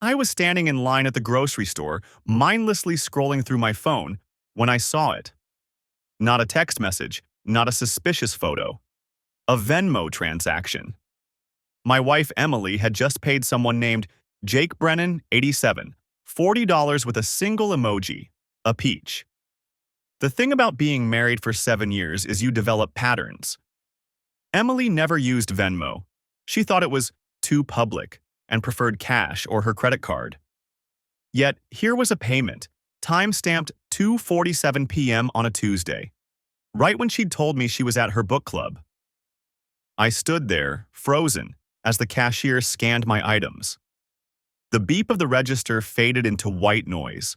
I was standing in line at the grocery store, mindlessly scrolling through my phone, when I saw it. Not a text message, not a suspicious photo. A Venmo transaction. My wife Emily had just paid someone named Jake Brennan, 87, $40 with a single emoji, a peach. The thing about being married for 7 years is you develop patterns. Emily never used Venmo. She thought it was too public and preferred cash or her credit card. Yet, here was a payment, time-stamped 2:47 p.m. on a Tuesday, right when she'd told me she was at her book club. I stood there, frozen, as the cashier scanned my items. The beep of the register faded into white noise.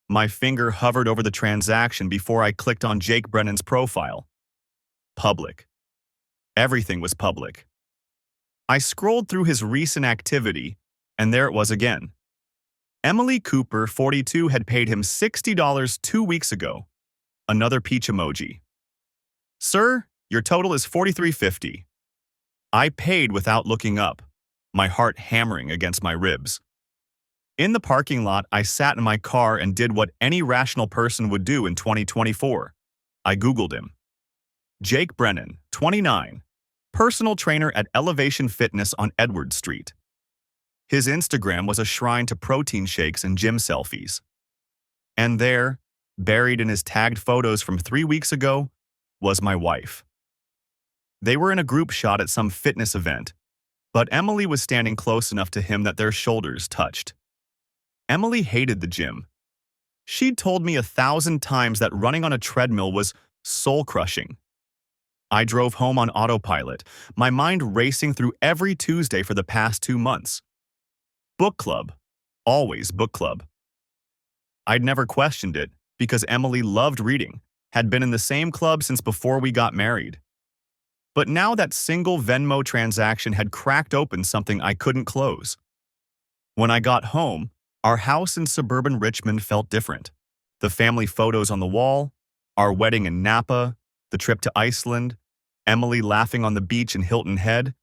My finger hovered over the transaction before I clicked on Jake Brennan's profile. Public. Everything was public. I scrolled through his recent activity, and there it was again. Emily Cooper, 42, had paid him $60 2 weeks ago. Another peach emoji. Sir, your total is $43.50. I paid without looking up, my heart hammering against my ribs. In the parking lot, I sat in my car and did what any rational person would do in 2024. I Googled him. Jake Brennan, 29, personal trainer at Elevation Fitness on Edward Street. His Instagram was a shrine to protein shakes and gym selfies. And there, buried in his tagged photos from 3 weeks ago, was my wife. They were in a group shot at some fitness event, but Emily was standing close enough to him that their shoulders touched. Emily hated the gym. She'd told me 1,000 times that running on a treadmill was soul-crushing. I drove home on autopilot, my mind racing through every Tuesday for the past 2 months. Book club. Always book club. I'd never questioned it because Emily loved reading, had been in the same club since before we got married. But now that single Venmo transaction had cracked open something I couldn't close. When I got home, our house in suburban Richmond felt different. The family photos on the wall, our wedding in Napa, the trip to Iceland, Emily laughing on the beach in Hilton Head,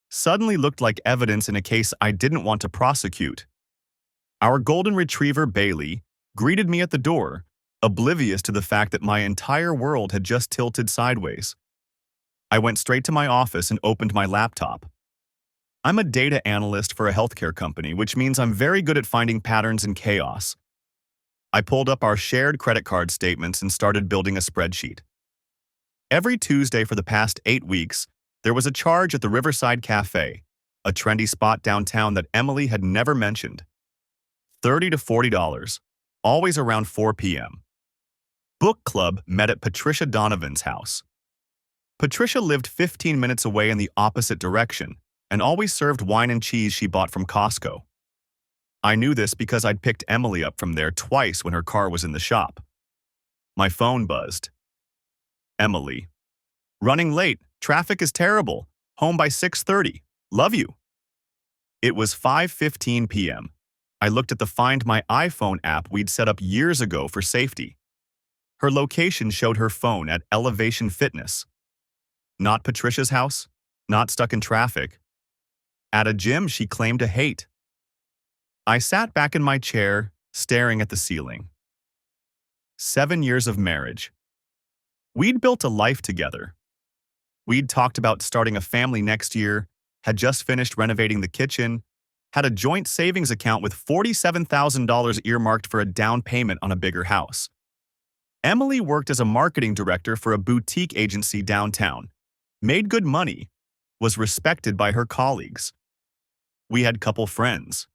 suddenly looked like evidence in a case I didn't want to prosecute. Our golden retriever, Bailey, greeted me at the door, oblivious to the fact that my entire world had just tilted sideways. I went straight to my office and opened my laptop. I'm a data analyst for a healthcare company, which means I'm very good at finding patterns in chaos. I pulled up our shared credit card statements and started building a spreadsheet. Every Tuesday for the past 8 weeks, there was a charge at the Riverside Cafe, a trendy spot downtown that Emily had never mentioned. $30 to $40, always around 4 p.m. Book club met at Patricia Donovan's house. Patricia lived 15 minutes away in the opposite direction and always served wine and cheese she bought from Costco. I knew this because I'd picked Emily up from there twice when her car was in the shop. My phone buzzed. Emily. Running late. Traffic is terrible. Home by 6:30. Love you. It was 5:15 p.m. I looked at the Find My iPhone app we'd set up years ago for safety. Her location showed her phone at Elevation Fitness. Not Patricia's house, not stuck in traffic. At a gym she claimed to hate. I sat back in my chair, staring at the ceiling. 7 years of marriage. We'd built a life together. We'd talked about starting a family next year, had just finished renovating the kitchen, had a joint savings account with $47,000 earmarked for a down payment on a bigger house. Emily worked as a marketing director for a boutique agency downtown, made good money, was respected by her colleagues. We had couple friends.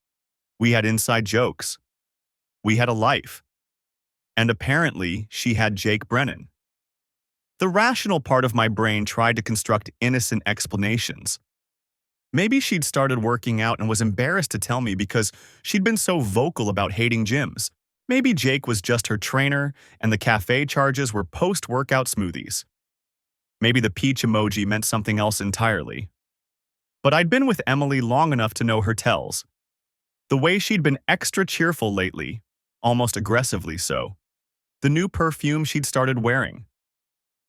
We had inside jokes. We had a life. And apparently, she had Jake Brennan. The rational part of my brain tried to construct innocent explanations. Maybe she'd started working out and was embarrassed to tell me because she'd been so vocal about hating gyms. Maybe Jake was just her trainer and the cafe charges were post-workout smoothies. Maybe the peach emoji meant something else entirely. But I'd been with Emily long enough to know her tells. The way she'd been extra cheerful lately, almost aggressively so. The new perfume she'd started wearing.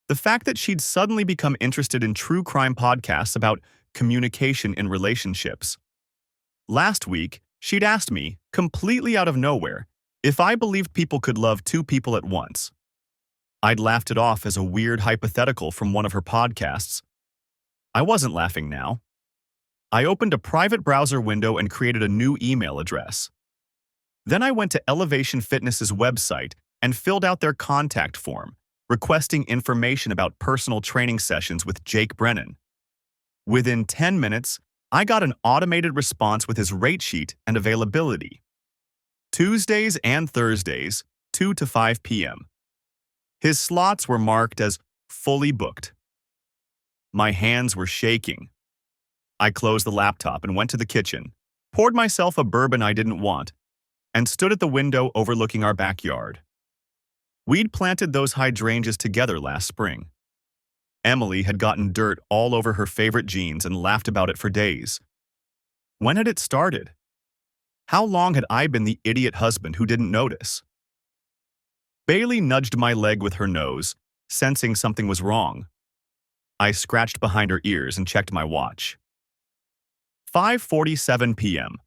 The fact that she'd suddenly become interested in true crime podcasts about communication in relationships. Last week, She'd asked me, completely out of nowhere, if I believed people could love two people at once. I'd laughed it off as a weird hypothetical from one of her podcasts. I wasn't laughing now. I opened a private browser window and created a new email address. Then I went to Elevation Fitness's website and filled out their contact form, requesting information about personal training sessions with Jake Brennan. Within 10 minutes, I got an automated response with his rate sheet and availability. Tuesdays and Thursdays, 2 to 5 p.m. His slots were marked as fully booked. My hands were shaking. I closed the laptop and went to the kitchen, poured myself a bourbon I didn't want, and stood at the window overlooking our backyard. We'd planted those hydrangeas together last spring. Emily had gotten dirt all over her favorite jeans and laughed about it for days. When had it started? How long had I been the idiot husband who didn't notice? Bailey nudged my leg with her nose, sensing something was wrong. I scratched behind her ears and checked my watch. 5:47 p.m.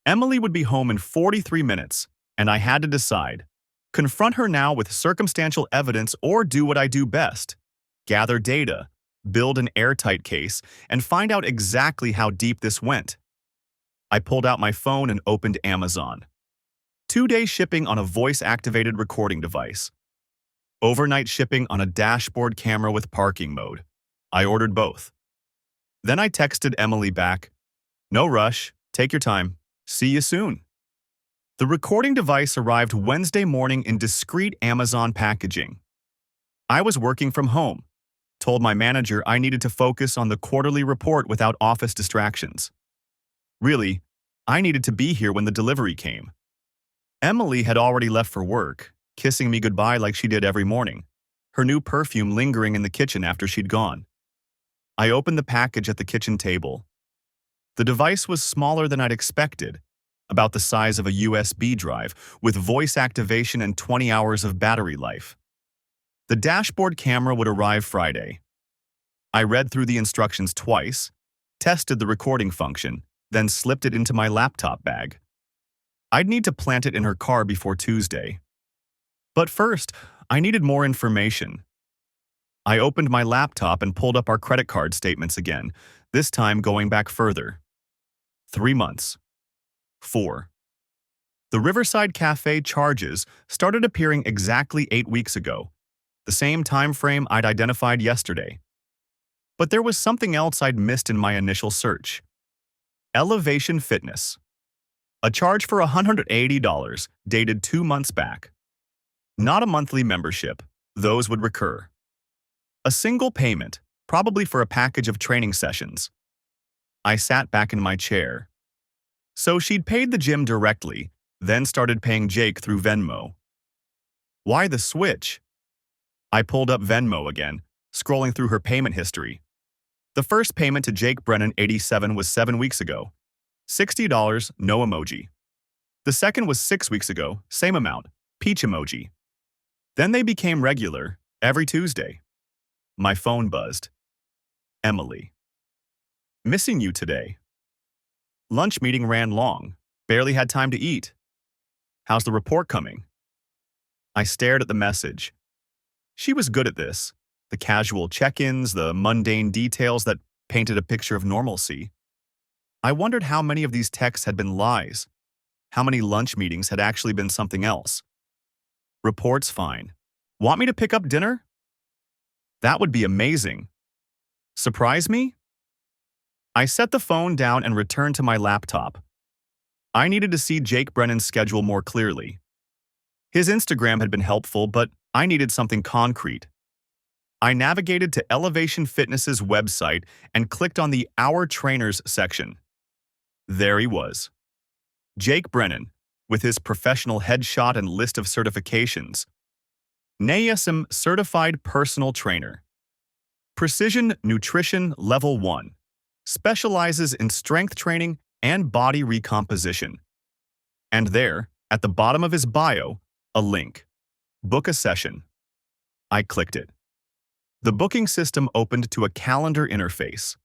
Emily would be home in 43 minutes, and I had to decide. Confront her now with circumstantial evidence or do what I do best. Gather data, build an airtight case, and find out exactly how deep this went. I pulled out my phone and opened Amazon. 2-day shipping on a voice-activated recording device. Overnight shipping on a dashboard camera with parking mode. I ordered both. Then I texted Emily back, "No rush, take your time. See you soon." The recording device arrived Wednesday morning in discreet Amazon packaging. I was working from home. Told my manager I needed to focus on the quarterly report without office distractions. Really, I needed to be here when the delivery came. Emily had already left for work, kissing me goodbye like she did every morning, her new perfume lingering in the kitchen after she'd gone. I opened the package at the kitchen table. The device was smaller than I'd expected, about the size of a USB drive, with voice activation and 20 hours of battery life. The dashboard camera would arrive Friday. I read through the instructions twice, tested the recording function, then slipped it into my laptop bag. I'd need to plant it in her car before Tuesday. But first, I needed more information. I opened my laptop and pulled up our credit card statements again, this time going back further. 3 months. 4. The Riverside Cafe charges started appearing exactly 8 weeks ago, the same time frame I'd identified yesterday. But there was something else I'd missed in my initial search. Elevation Fitness. A charge for $180 dated 2 months back. Not a monthly membership, those would recur. A single payment, probably for a package of training sessions. I sat back in my chair. So she'd paid the gym directly, then started paying Jake through Venmo. Why the switch? I pulled up Venmo again, scrolling through her payment history. The first payment to Jake Brennan, 87, was 7 weeks ago. $60, no emoji. The second was 6 weeks ago, same amount, peach emoji. Then they became regular, every Tuesday. My phone buzzed. Emily. Missing you today. Lunch meeting ran long, barely had time to eat. How's the report coming? I stared at the message. She was good at this, the casual check-ins, the mundane details that painted a picture of normalcy. I wondered how many of these texts had been lies, how many lunch meetings had actually been something else. Report's fine. Want me to pick up dinner? That would be amazing. Surprise me? I set the phone down and returned to my laptop. I needed to see Jake Brennan's schedule more clearly. His Instagram had been helpful, but I needed something concrete. I navigated to Elevation Fitness's website and clicked on the Our Trainers section. There he was. Jake Brennan, with his professional headshot and list of certifications. NASM Certified Personal Trainer. Precision Nutrition Level 1. Specializes in strength training and body recomposition. And there, at the bottom of his bio, a link. Book a session. I clicked it. The booking system opened to a calendar interface.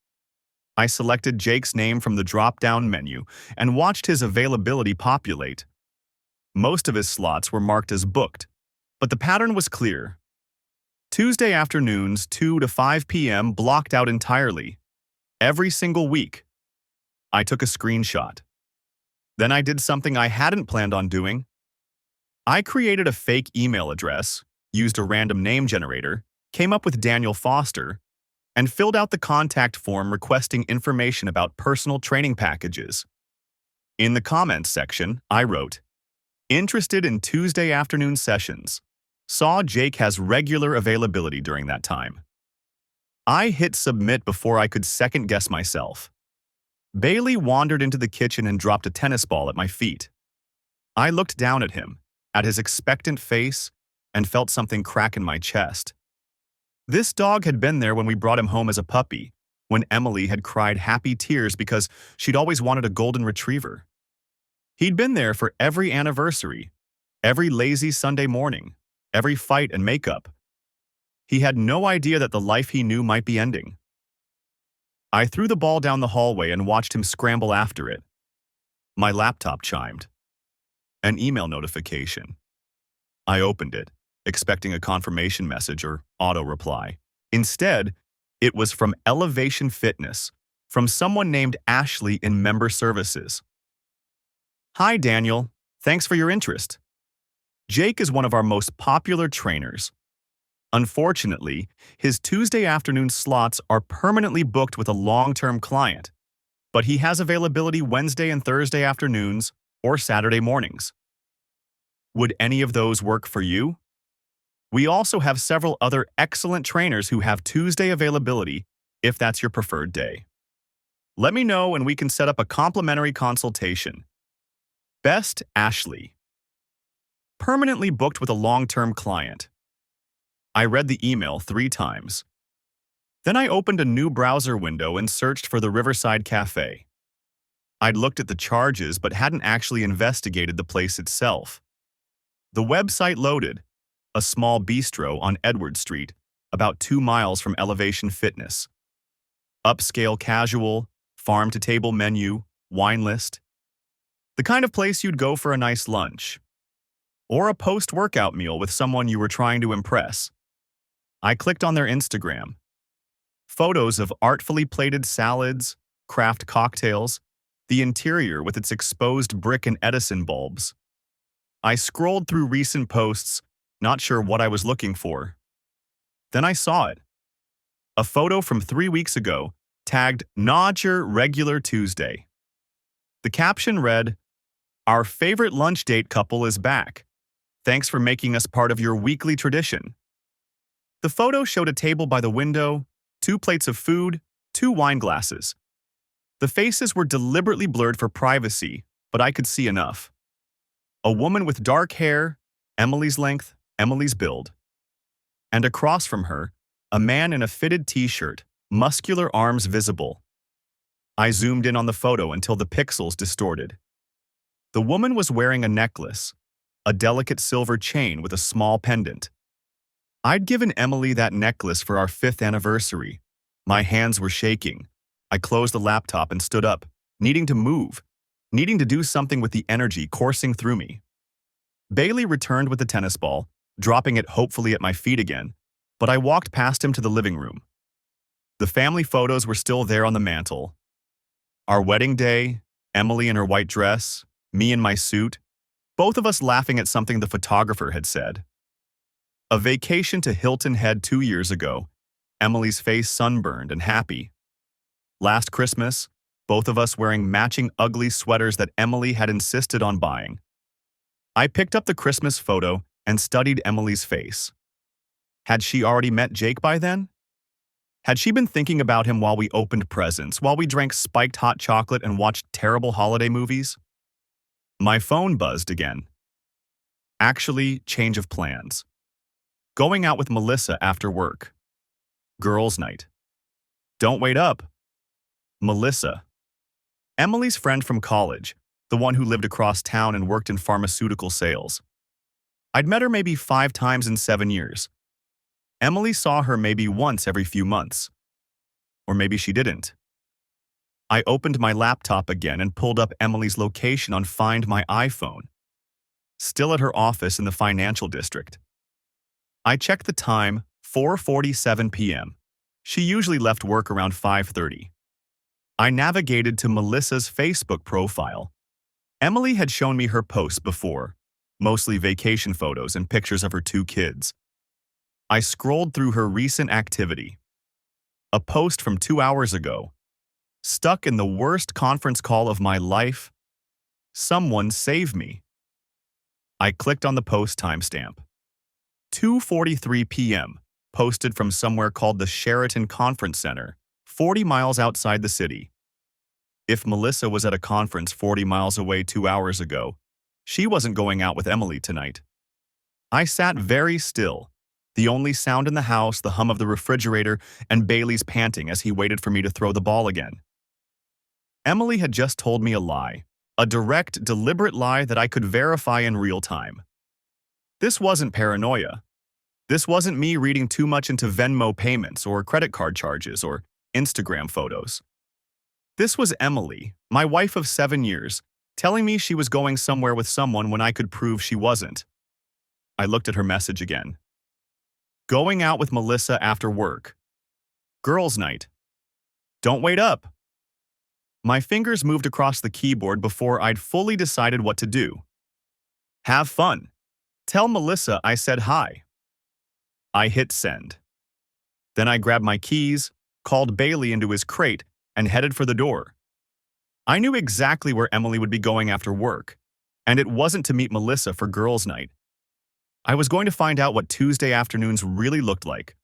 I selected Jake's name from the drop-down menu and watched his availability populate. Most of his slots were marked as booked, but the pattern was clear. Tuesday afternoons, 2 to 5 p.m. blocked out entirely. Every single week. I took a screenshot. Then I did something I hadn't planned on doing. I created a fake email address, used a random name generator, came up with Daniel Foster, and filled out the contact form requesting information about personal training packages. In the comments section, I wrote, "Interested in Tuesday afternoon sessions. Saw Jake has regular availability during that time." I hit submit before I could second-guess myself. Bailey wandered into the kitchen and dropped a tennis ball at my feet. I looked down at him, at his expectant face, and felt something crack in my chest. This dog had been there when we brought him home as a puppy, when Emily had cried happy tears because she'd always wanted a golden retriever. He'd been there for every anniversary, every lazy Sunday morning, every fight and makeup. He had no idea that the life he knew might be ending. I threw the ball down the hallway and watched him scramble after it. My laptop chimed. An email notification. I opened it, expecting a confirmation message or auto-reply. Instead, it was from Elevation Fitness, from someone named Ashley in Member Services. "Hi, Daniel. Thanks for your interest. Jake is one of our most popular trainers. Unfortunately, his Tuesday afternoon slots are permanently booked with a long-term client, but he has availability Wednesday and Thursday afternoons or Saturday mornings. Would any of those work for you? We also have several other excellent trainers who have Tuesday availability if that's your preferred day. Let me know and we can set up a complimentary consultation. Best, Ashley." Permanently booked with a long-term client. I read the email 3 times. Then I opened a new browser window and searched for the Riverside Cafe. I'd looked at the charges but hadn't actually investigated the place itself. The website loaded, a small bistro on Edward Street, about 2 miles from Elevation Fitness. Upscale casual, farm-to-table menu, wine list. The kind of place you'd go for a nice lunch. Or a post-workout meal with someone you were trying to impress. I clicked on their Instagram. Photos of artfully plated salads, craft cocktails, the interior with its exposed brick and Edison bulbs. I scrolled through recent posts, not sure what I was looking for. Then I saw it. A photo from 3 weeks ago, tagged "Nodger Regular Tuesday." The caption read, "Our favorite lunch date couple is back. Thanks for making us part of your weekly tradition." The photo showed a table by the window, 2 plates of food, 2 wine glasses. The faces were deliberately blurred for privacy, but I could see enough. A woman with dark hair, Emily's length, Emily's build. And across from her, a man in a fitted t-shirt, muscular arms visible. I zoomed in on the photo until the pixels distorted. The woman was wearing a necklace, a delicate silver chain with a small pendant. I'd given Emily that necklace for our 5th anniversary. My hands were shaking. I closed the laptop and stood up, needing to move, needing to do something with the energy coursing through me. Bailey returned with the tennis ball, dropping it hopefully at my feet again, but I walked past him to the living room. The family photos were still there on the mantle. Our wedding day, Emily in her white dress, me in my suit, both of us laughing at something the photographer had said. A vacation to Hilton Head 2 years ago, Emily's face sunburned and happy. Last Christmas, both of us wearing matching ugly sweaters that Emily had insisted on buying. I picked up the Christmas photo and studied Emily's face. Had she already met Jake by then? Had she been thinking about him while we opened presents, while we drank spiked hot chocolate and watched terrible holiday movies? My phone buzzed again. Actually, change of plans. Going out with Melissa after work. Girls' night. Don't wait up. Melissa. Emily's friend from college, the one who lived across town and worked in pharmaceutical sales. I'd met her maybe 5 times in 7 years. Emily saw her maybe once every few months. Or maybe she didn't. I opened my laptop again and pulled up Emily's location on Find My iPhone, still at her office in the financial district. I checked the time, 4:47 p.m. She usually left work around 5:30. I navigated to Melissa's Facebook profile. Emily had shown me her posts before, mostly vacation photos and pictures of her 2 kids. I scrolled through her recent activity. A post from 2 hours ago. Stuck in the worst conference call of my life. Someone save me. I clicked on the post timestamp. 2:43 p.m., posted from somewhere called the Sheraton Conference Center, 40 miles outside the city. If Melissa was at a conference 40 miles away 2 hours ago, she wasn't going out with Emily tonight. I sat very still, the only sound in the house the hum of the refrigerator and Bailey's panting as he waited for me to throw the ball again. Emily had just told me a lie, a direct, deliberate lie that I could verify in real time. This wasn't paranoia. This wasn't me reading too much into Venmo payments or credit card charges or Instagram photos. This was Emily, my wife of 7 years, telling me she was going somewhere with someone when I could prove she wasn't. I looked at her message again. Going out with Melissa after work. Girls' night. Don't wait up. My fingers moved across the keyboard before I'd fully decided what to do. Have fun. Tell Melissa I said hi. I hit send. Then I grabbed my keys, called Bailey into his crate, and headed for the door. I knew exactly where Emily would be going after work, and it wasn't to meet Melissa for girls' night. I was going to find out what Tuesday afternoons really looked like.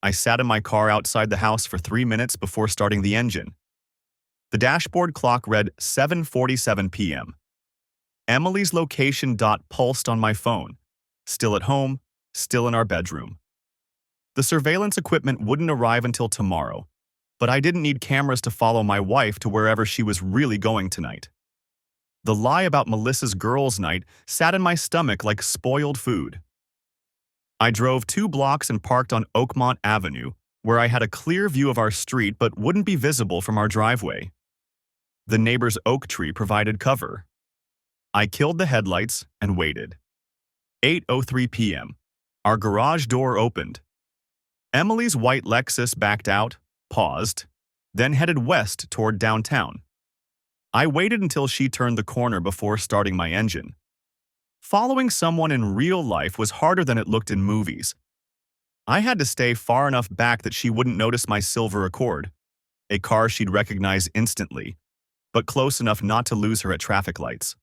I sat in my car outside the house for 3 minutes before starting the engine. The dashboard clock read 7:47 p.m. Emily's location pulsed on my phone. Still at home, still in our bedroom. The surveillance equipment wouldn't arrive until tomorrow, but I didn't need cameras to follow my wife to wherever she was really going tonight. The lie about Melissa's girls' night sat in my stomach like spoiled food. I drove 2 blocks and parked on Oakmont Avenue, where I had a clear view of our street but wouldn't be visible from our driveway. The neighbor's oak tree provided cover. I killed the headlights and waited. 8:03 p.m. Our garage door opened. Emily's white Lexus backed out, paused, then headed west toward downtown. I waited until she turned the corner before starting my engine. Following someone in real life was harder than it looked in movies. I had to stay far enough back that she wouldn't notice my silver Accord, a car she'd recognize instantly, but close enough not to lose her at traffic lights.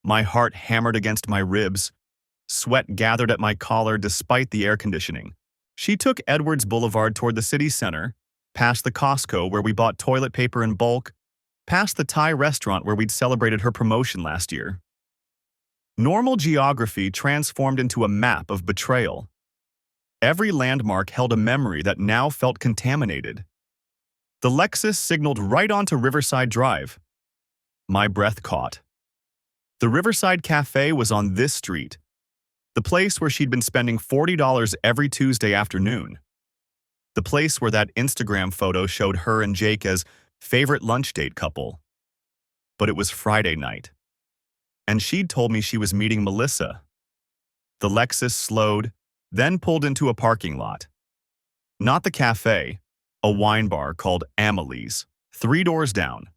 My heart hammered against my ribs. Sweat gathered at my collar despite the air conditioning. She took Edwards Boulevard toward the city center, past the Costco where we bought toilet paper in bulk, past the Thai restaurant where we'd celebrated her promotion last year. Normal geography transformed into a map of betrayal. Every landmark held a memory that now felt contaminated. The Lexus signaled right onto Riverside Drive. My breath caught. The Riverside Cafe was on this street, the place where she'd been spending $40 every Tuesday afternoon. The place where that Instagram photo showed her and Jake as favorite lunch date couple. But it was Friday night. And she'd told me she was meeting Melissa. The Lexus slowed, then pulled into a parking lot. Not the cafe, a wine bar called Amelie's, 3 doors down.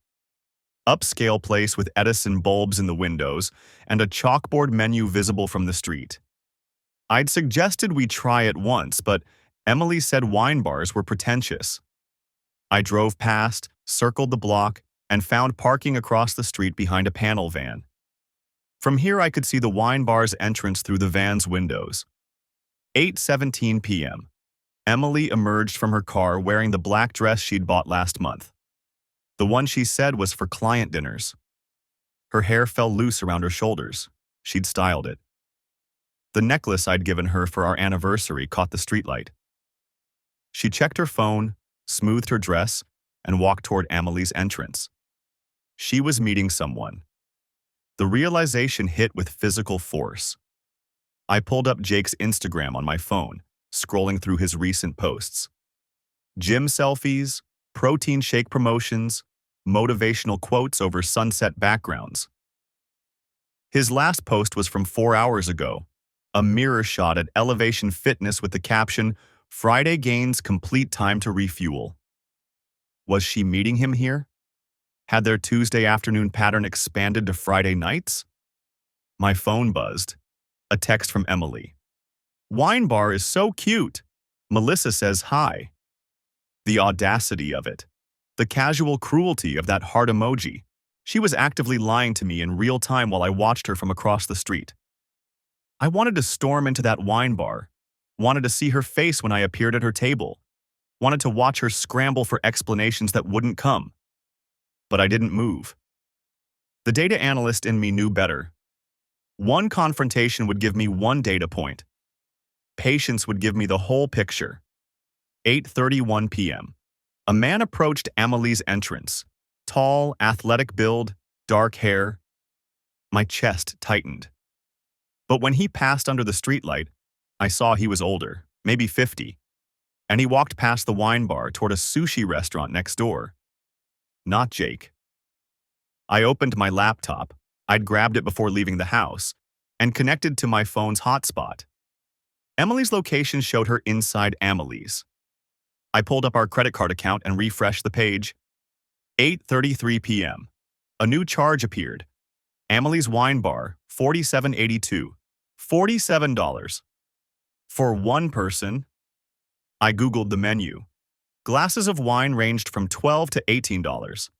Upscale place with Edison bulbs in the windows and a chalkboard menu visible from the street. I'd suggested we try it once, but Emily said wine bars were pretentious. I drove past, circled the block, and found parking across the street behind a panel van. From here I could see the wine bar's entrance through the van's windows. 8:17 p.m. Emily emerged from her car wearing the black dress she'd bought last month. The one she said was for client dinners. Her hair fell loose around her shoulders. She'd styled it. The necklace I'd given her for our anniversary caught the streetlight. She checked her phone, smoothed her dress, and walked toward Amelie's entrance. She was meeting someone. The realization hit with physical force. I pulled up Jake's Instagram on my phone, scrolling through his recent posts. Gym selfies, protein shake promotions, motivational quotes over sunset backgrounds. His last post was from 4 hours ago, a mirror shot at Elevation Fitness with the caption, "Friday gains complete time to refuel." Was she meeting him here? Had their Tuesday afternoon pattern expanded to Friday nights? My phone buzzed. A text from Emily. "Wine bar is so cute. Melissa says hi." The audacity of it. The casual cruelty of that heart emoji. She was actively lying to me in real time while I watched her from across the street. I wanted to storm into that wine bar. Wanted to see her face when I appeared at her table. Wanted to watch her scramble for explanations that wouldn't come. But I didn't move. The data analyst in me knew better. One confrontation would give me one data point. Patience would give me the whole picture. 8:31 p.m. A man approached Amelie's entrance. Tall, athletic build, dark hair. My chest tightened. But when he passed under the streetlight, I saw he was older, maybe 50, and he walked past the wine bar toward a sushi restaurant next door. Not Jake. I opened my laptop, I'd grabbed it before leaving the house, and connected to my phone's hotspot. Emily's location showed her inside Amelie's. I pulled up our credit card account and refreshed the page. 8:33 p.m. A new charge appeared. Amelie's Wine Bar, $47.82. $47. For one person. I Googled the menu. Glasses of wine ranged from $12 to $18.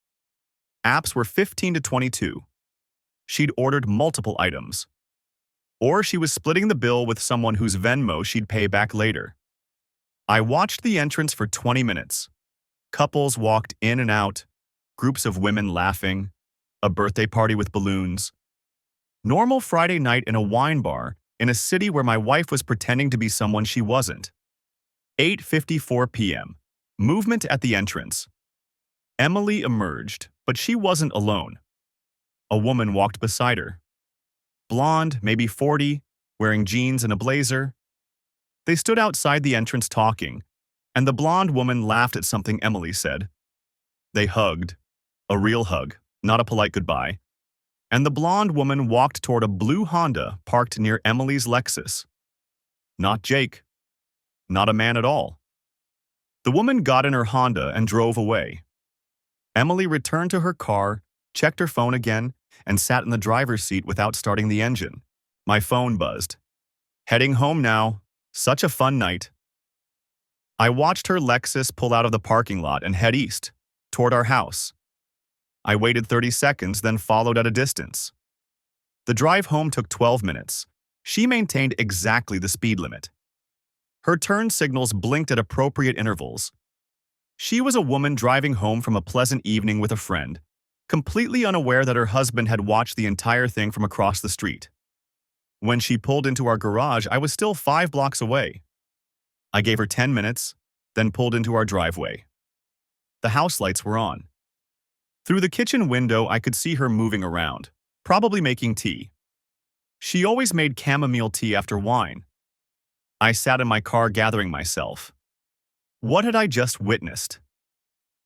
Apps were $15 to $22. She'd ordered multiple items. Or she was splitting the bill with someone whose Venmo she'd pay back later. I watched the entrance for 20 minutes. Couples walked in and out, groups of women laughing, a birthday party with balloons. Normal Friday night in a wine bar in a city where my wife was pretending to be someone she wasn't. 8:54 p.m. Movement at the entrance. Emily emerged, but she wasn't alone. A woman walked beside her. Blonde, maybe 40, wearing jeans and a blazer. They stood outside the entrance talking, and the blonde woman laughed at something Emily said. They hugged. A real hug, not a polite goodbye. And the blonde woman walked toward a blue Honda parked near Emily's Lexus. Not Jake. Not a man at all. The woman got in her Honda and drove away. Emily returned to her car, checked her phone again, and sat in the driver's seat without starting the engine. My phone buzzed. Heading home now. Such a fun night. I watched her Lexus pull out of the parking lot and head east, toward our house. I waited 30 seconds, then followed at a distance. The drive home took 12 minutes. She maintained exactly the speed limit. Her turn signals blinked at appropriate intervals. She was a woman driving home from a pleasant evening with a friend, completely unaware that her husband had watched the entire thing from across the street. When she pulled into our garage, I was still 5 blocks away. I gave her 10 minutes, then pulled into our driveway. The house lights were on. Through the kitchen window, I could see her moving around, probably making tea. She always made chamomile tea after wine. I sat in my car gathering myself. What had I just witnessed?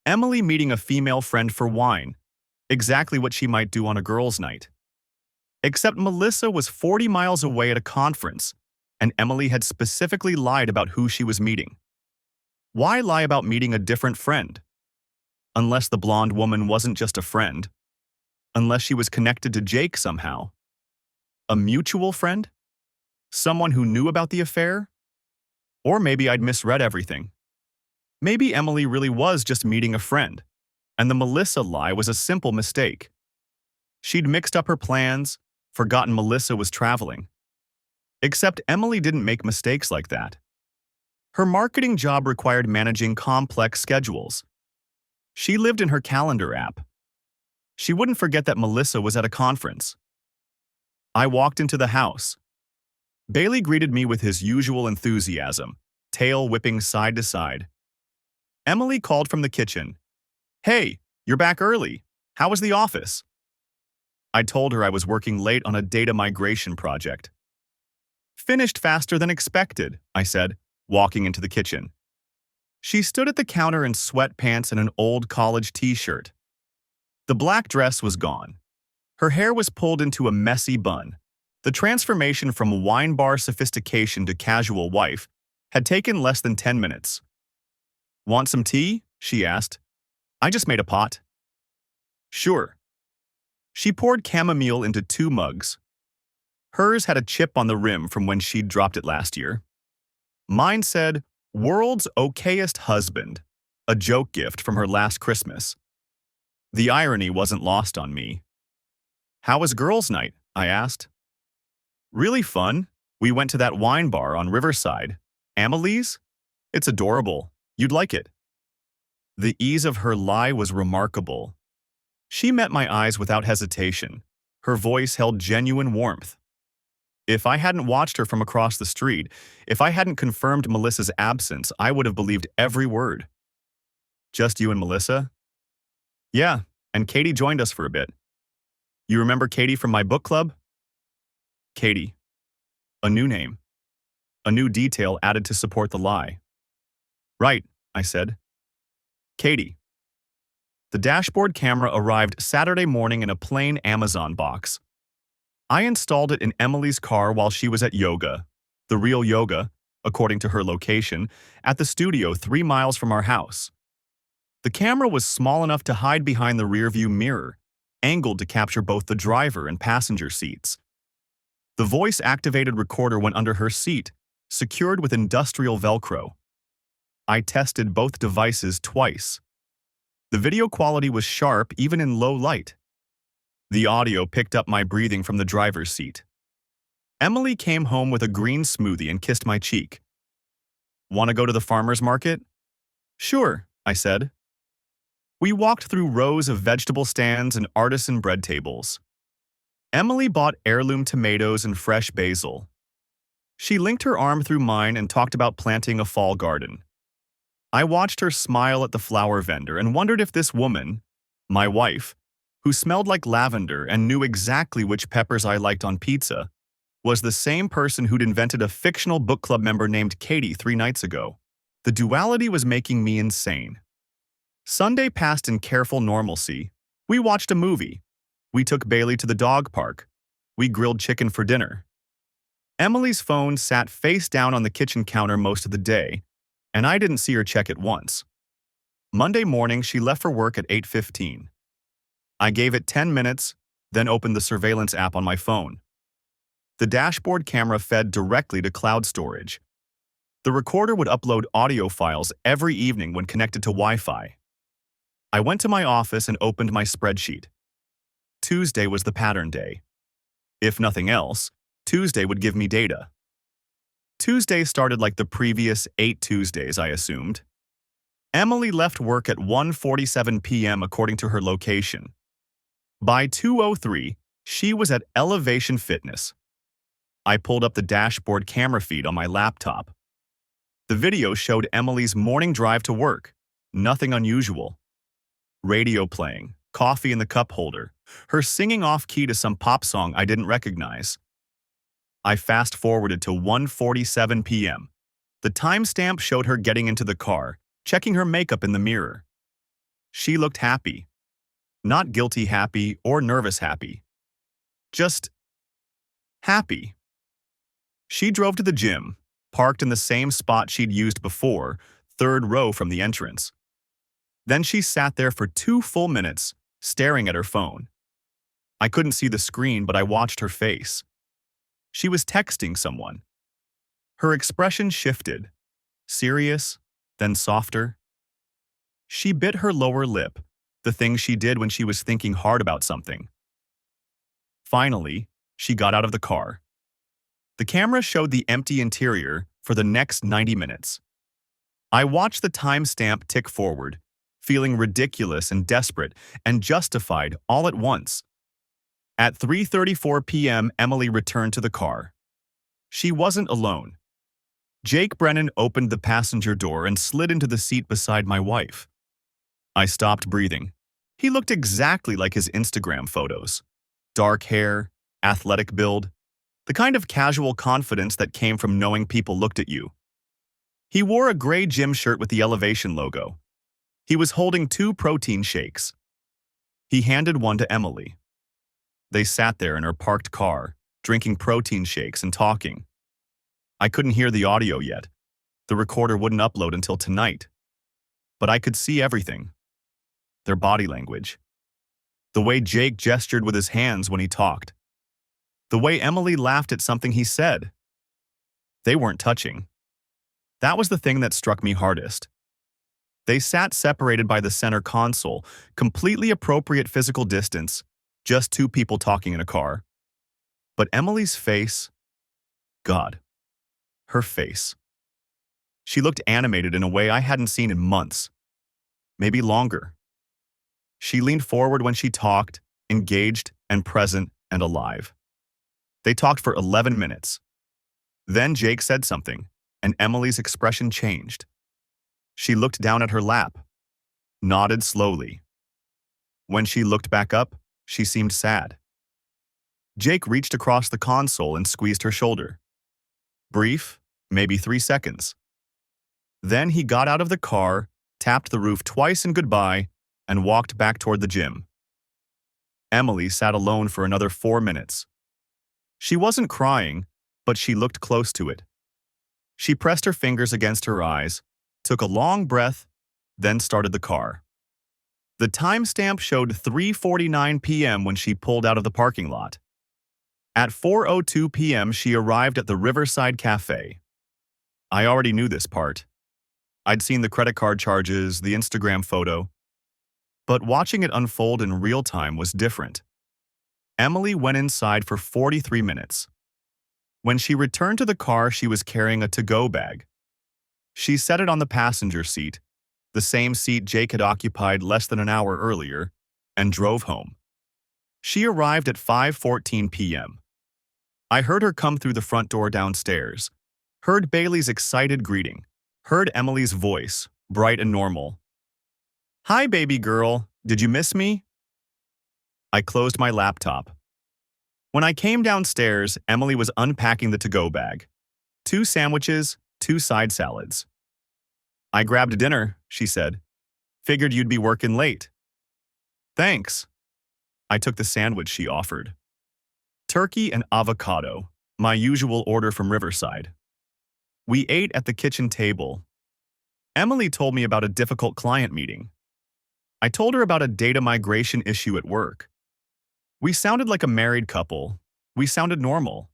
Emily meeting a female friend for wine, exactly what she might do on a girls' night. Except Melissa was 40 miles away at a conference, and Emily had specifically lied about who she was meeting. Why lie about meeting a different friend? Unless the blonde woman wasn't just a friend. Unless she was connected to Jake somehow. A mutual friend? Someone who knew about the affair? Or maybe I'd misread everything. Maybe Emily really was just meeting a friend, and the Melissa lie was a simple mistake. She'd mixed up her plans, forgotten Melissa was traveling. Except Emily didn't make mistakes like that. Her marketing job required managing complex schedules. She lived in her calendar app. She wouldn't forget that Melissa was at a conference. I walked into the house. Bailey greeted me with his usual enthusiasm, tail whipping side to side. Emily called from the kitchen. "Hey, you're back early. How was the office?" I told her I was working late on a data migration project. "Finished faster than expected," I said, walking into the kitchen. She stood at the counter in sweatpants and an old college t-shirt. The black dress was gone. Her hair was pulled into a messy bun. The transformation from wine bar sophistication to casual wife had taken less than 10 minutes. "Want some tea?" she asked. "I just made a pot." "Sure." She poured chamomile into 2 mugs. Hers had a chip on the rim from when she'd dropped it last year. Mine said, "World's okayest husband," a joke gift from her last Christmas. The irony wasn't lost on me. "How was girls' night?" I asked. "Really fun. We went to that wine bar on Riverside. Amelie's? It's adorable. You'd like it." The ease of her lie was remarkable. She met my eyes without hesitation. Her voice held genuine warmth. If I hadn't watched her from across the street, if I hadn't confirmed Melissa's absence, I would have believed every word. "Just you and Melissa?" "Yeah, and Katie joined us for a bit." "You remember Katie from my book club?" Katie. A new name. A new detail added to support the lie. "Right," I said. "Katie." The dashboard camera arrived Saturday morning in a plain Amazon box. I installed it in Emily's car while she was at yoga, the real yoga, according to her location, at the studio 3 miles from our house. The camera was small enough to hide behind the rearview mirror, angled to capture both the driver and passenger seats. The voice-activated recorder went under her seat, secured with industrial Velcro. I tested both devices twice. The video quality was sharp even in low light. The audio picked up my breathing from the driver's seat. Emily came home with a green smoothie and kissed my cheek. "Want to go to the farmer's market?" "Sure," I said. We walked through rows of vegetable stands and artisan bread tables. Emily bought heirloom tomatoes and fresh basil. She linked her arm through mine and talked about planting a fall garden. I watched her smile at the flower vendor and wondered if this woman, my wife, who smelled like lavender and knew exactly which peppers I liked on pizza, was the same person who'd invented a fictional book club member named Katie 3 nights ago. The duality was making me insane. Sunday passed in careful normalcy. We watched a movie. We took Bailey to the dog park. We grilled chicken for dinner. Emily's phone sat face down on the kitchen counter most of the day, and I didn't see her check it once. Monday morning, she left for work at 8:15. I gave it 10 minutes, then opened the surveillance app on my phone. The dashboard camera fed directly to cloud storage. The recorder would upload audio files every evening when connected to Wi-Fi. I went to my office and opened my spreadsheet. Tuesday was the pattern day. If nothing else, Tuesday would give me data. Tuesday started like the previous 8 Tuesdays, I assumed. Emily left work at 1:47 p.m. according to her location. By 2:03, she was at Elevation Fitness. I pulled up the dashboard camera feed on my laptop. The video showed Emily's morning drive to work. Nothing unusual. Radio playing, coffee in the cup holder, her singing off-key to some pop song I didn't recognize. I fast-forwarded to 1:47 p.m. The timestamp showed her getting into the car, checking her makeup in the mirror. She looked happy. Not guilty happy or nervous happy. Just happy. She drove to the gym, parked in the same spot she'd used before, 3rd row from the entrance. Then she sat there for 2 full minutes, staring at her phone. I couldn't see the screen, but I watched her face. She was texting someone. Her expression shifted, serious, then softer. She bit her lower lip, the thing she did when she was thinking hard about something. Finally, she got out of the car. The camera showed the empty interior for the next 90 minutes. I watched the timestamp tick forward, feeling ridiculous and desperate and justified all at once. At 3:34 p.m., Emily returned to the car. She wasn't alone. Jake Brennan opened the passenger door and slid into the seat beside my wife. I stopped breathing. He looked exactly like his Instagram photos. Dark hair, athletic build, the kind of casual confidence that came from knowing people looked at you. He wore a gray gym shirt with the Elevation logo. He was holding 2 protein shakes. He handed one to Emily. They sat there in her parked car, drinking protein shakes and talking. I couldn't hear the audio yet. The recorder wouldn't upload until tonight. But I could see everything. Their body language. The way Jake gestured with his hands when he talked. The way Emily laughed at something he said. They weren't touching. That was the thing that struck me hardest. They sat separated by the center console, completely appropriate physical distance, just 2 people talking in a car. But Emily's face, God, her face. She looked animated in a way I hadn't seen in months, maybe longer. She leaned forward when she talked, engaged and present and alive. They talked for 11 minutes. Then Jake said something, and Emily's expression changed. She looked down at her lap, nodded slowly. When she looked back up, she seemed sad. Jake reached across the console and squeezed her shoulder. Brief, maybe 3 seconds. Then he got out of the car, tapped the roof twice in goodbye, and walked back toward the gym. Emily sat alone for another 4 minutes. She wasn't crying, but she looked close to it. She pressed her fingers against her eyes, took a long breath, then started the car. The timestamp showed 3:49 p.m. when she pulled out of the parking lot. At 4:02 p.m. she arrived at the Riverside Cafe. I already knew this part. I'd seen the credit card charges, the Instagram photo. But watching it unfold in real time was different. Emily went inside for 43 minutes. When she returned to the car, she was carrying a to-go bag. She set it on the passenger seat, the same seat Jake had occupied less than an hour earlier, and drove home. She arrived at 5:14 p.m. I heard her come through the front door downstairs, heard Bailey's excited greeting, heard Emily's voice, bright and normal. "Hi, baby girl. Did you miss me?" I closed my laptop. When I came downstairs, Emily was unpacking the to-go bag. 2 sandwiches, 2 side salads. "I grabbed dinner," she said. "Figured you'd be working late." "Thanks." I took the sandwich she offered. Turkey and avocado, my usual order from Riverside. We ate at the kitchen table. Emily told me about a difficult client meeting. I told her about a data migration issue at work. We sounded like a married couple. We sounded normal.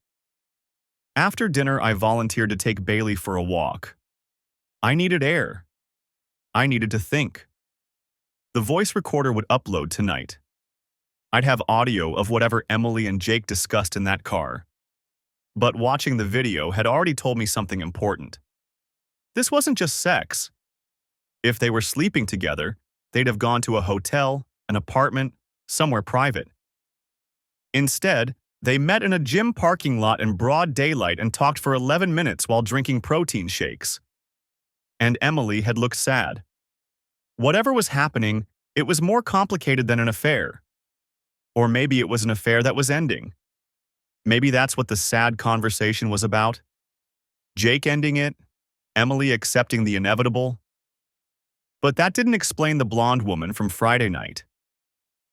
After dinner, I volunteered to take Bailey for a walk. I needed air. I needed to think. The voice recorder would upload tonight. I'd have audio of whatever Emily and Jake discussed in that car. But watching the video had already told me something important. This wasn't just sex. If they were sleeping together, they'd have gone to a hotel, an apartment, somewhere private. Instead, they met in a gym parking lot in broad daylight and talked for 11 minutes while drinking protein shakes. And Emily had looked sad. Whatever was happening, it was more complicated than an affair. Or maybe it was an affair that was ending. Maybe that's what the sad conversation was about. Jake ending it, Emily accepting the inevitable. But that didn't explain the blonde woman from Friday night.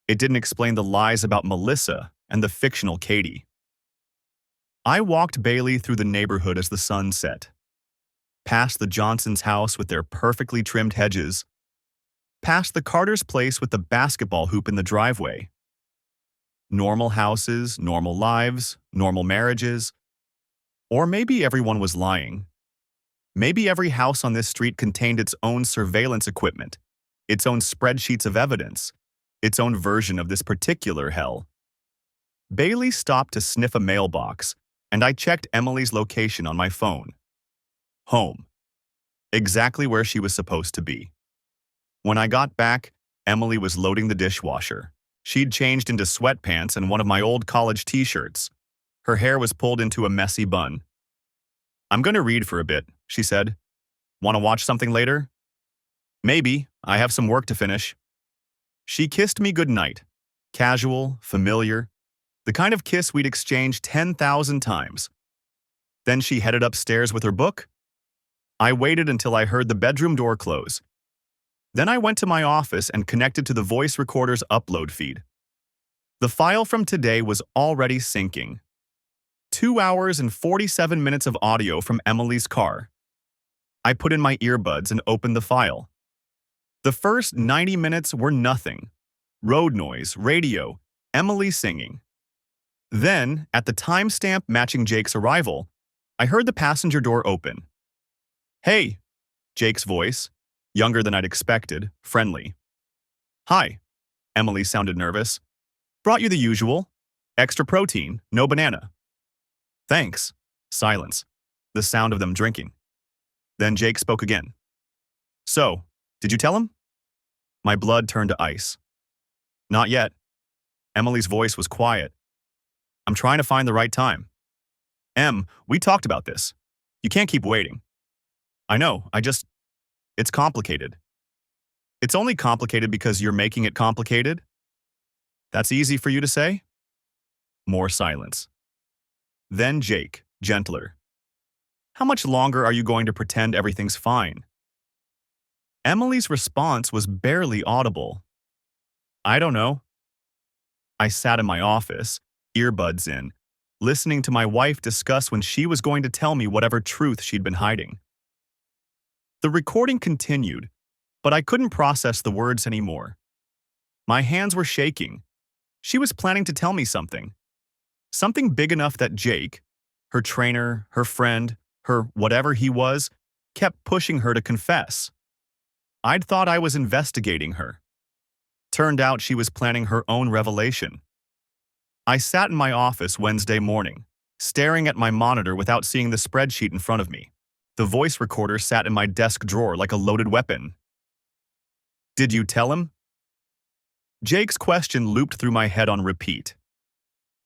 It didn't explain the lies about Melissa and the fictional Katie. I walked Bailey through the neighborhood as the sun set. Past the Johnsons' house with their perfectly trimmed hedges. Past the Carter's place with the basketball hoop in the driveway. Normal houses, normal lives, normal marriages. Or maybe everyone was lying. Maybe every house on this street contained its own surveillance equipment, its own spreadsheets of evidence, its own version of this particular hell. Bailey stopped to sniff a mailbox, and I checked Emily's location on my phone. Home. Exactly where she was supposed to be. When I got back, Emily was loading the dishwasher. She'd changed into sweatpants and one of my old college t-shirts. Her hair was pulled into a messy bun. "I'm going to read for a bit," she said. "Want to watch something later?" "Maybe. I have some work to finish." She kissed me goodnight. Casual, familiar. The kind of kiss we'd exchanged 10,000 times. Then she headed upstairs with her book. I waited until I heard the bedroom door close. Then I went to my office and connected to the voice recorder's upload feed. The file from today was already syncing. 2 hours and 47 minutes of audio from Emily's car. I put in my earbuds and opened the file. The first 90 minutes were nothing. Road noise, radio, Emily singing. Then, at the timestamp matching Jake's arrival, I heard the passenger door open. "Hey," Jake's voice, younger than I'd expected, friendly. "Hi," Emily sounded nervous. "Brought you the usual. Extra protein, no banana." "Thanks." Silence. The sound of them drinking. Then Jake spoke again. "So, did you tell him?" My blood turned to ice. "Not yet." Emily's voice was quiet. "I'm trying to find the right time." "Em, we talked about this. You can't keep waiting." "I know, it's complicated." "It's only complicated because you're making it complicated?" "That's easy for you to say?" More silence. Then Jake, gentler. "How much longer are you going to pretend everything's fine?" Emily's response was barely audible. "I don't know." I sat in my office, earbuds in, listening to my wife discuss when she was going to tell me whatever truth she'd been hiding. The recording continued, but I couldn't process the words anymore. My hands were shaking. She was planning to tell me something. Something big enough that Jake, her trainer, her friend, her whatever he was, kept pushing her to confess. I'd thought I was investigating her. Turned out she was planning her own revelation. I sat in my office Wednesday morning, staring at my monitor without seeing the spreadsheet in front of me. The voice recorder sat in my desk drawer like a loaded weapon. "Did you tell him?" Jake's question looped through my head on repeat.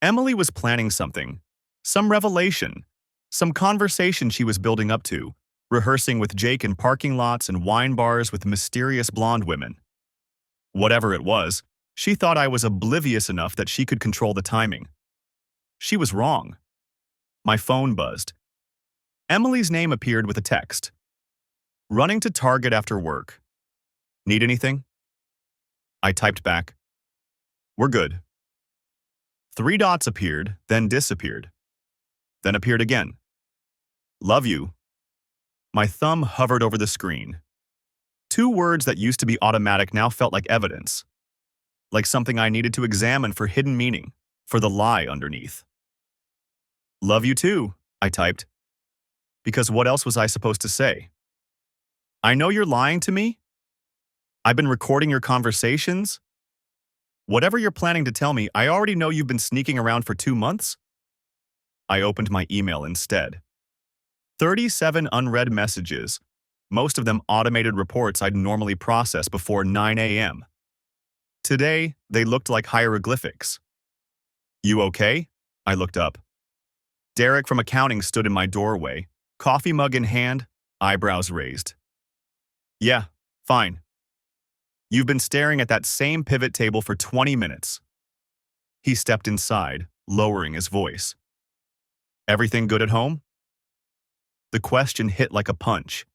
Emily was planning something, some revelation, some conversation she was building up to, rehearsing with Jake in parking lots and wine bars with mysterious blonde women. Whatever it was, she thought I was oblivious enough that she could control the timing. She was wrong. My phone buzzed. Emily's name appeared with a text. "Running to Target after work. Need anything?" I typed back, "We're good." 3 dots appeared, then disappeared. Then appeared again. "Love you." My thumb hovered over the screen. 2 words that used to be automatic now felt like evidence. Like something I needed to examine for hidden meaning, for the lie underneath. "Love you too," I typed. Because what else was I supposed to say? "I know you're lying to me? I've been recording your conversations? Whatever you're planning to tell me, I already know you've been sneaking around for 2 months?" I opened my email instead. 37 unread messages, most of them automated reports I'd normally process before 9 a.m. Today, they looked like hieroglyphics. "You okay?" I looked up. Derek from accounting stood in my doorway, coffee mug in hand, eyebrows raised. "Yeah, fine." "You've been staring at that same pivot table for 20 minutes. He stepped inside, lowering his voice. "Everything good at home?" The question hit like a punch.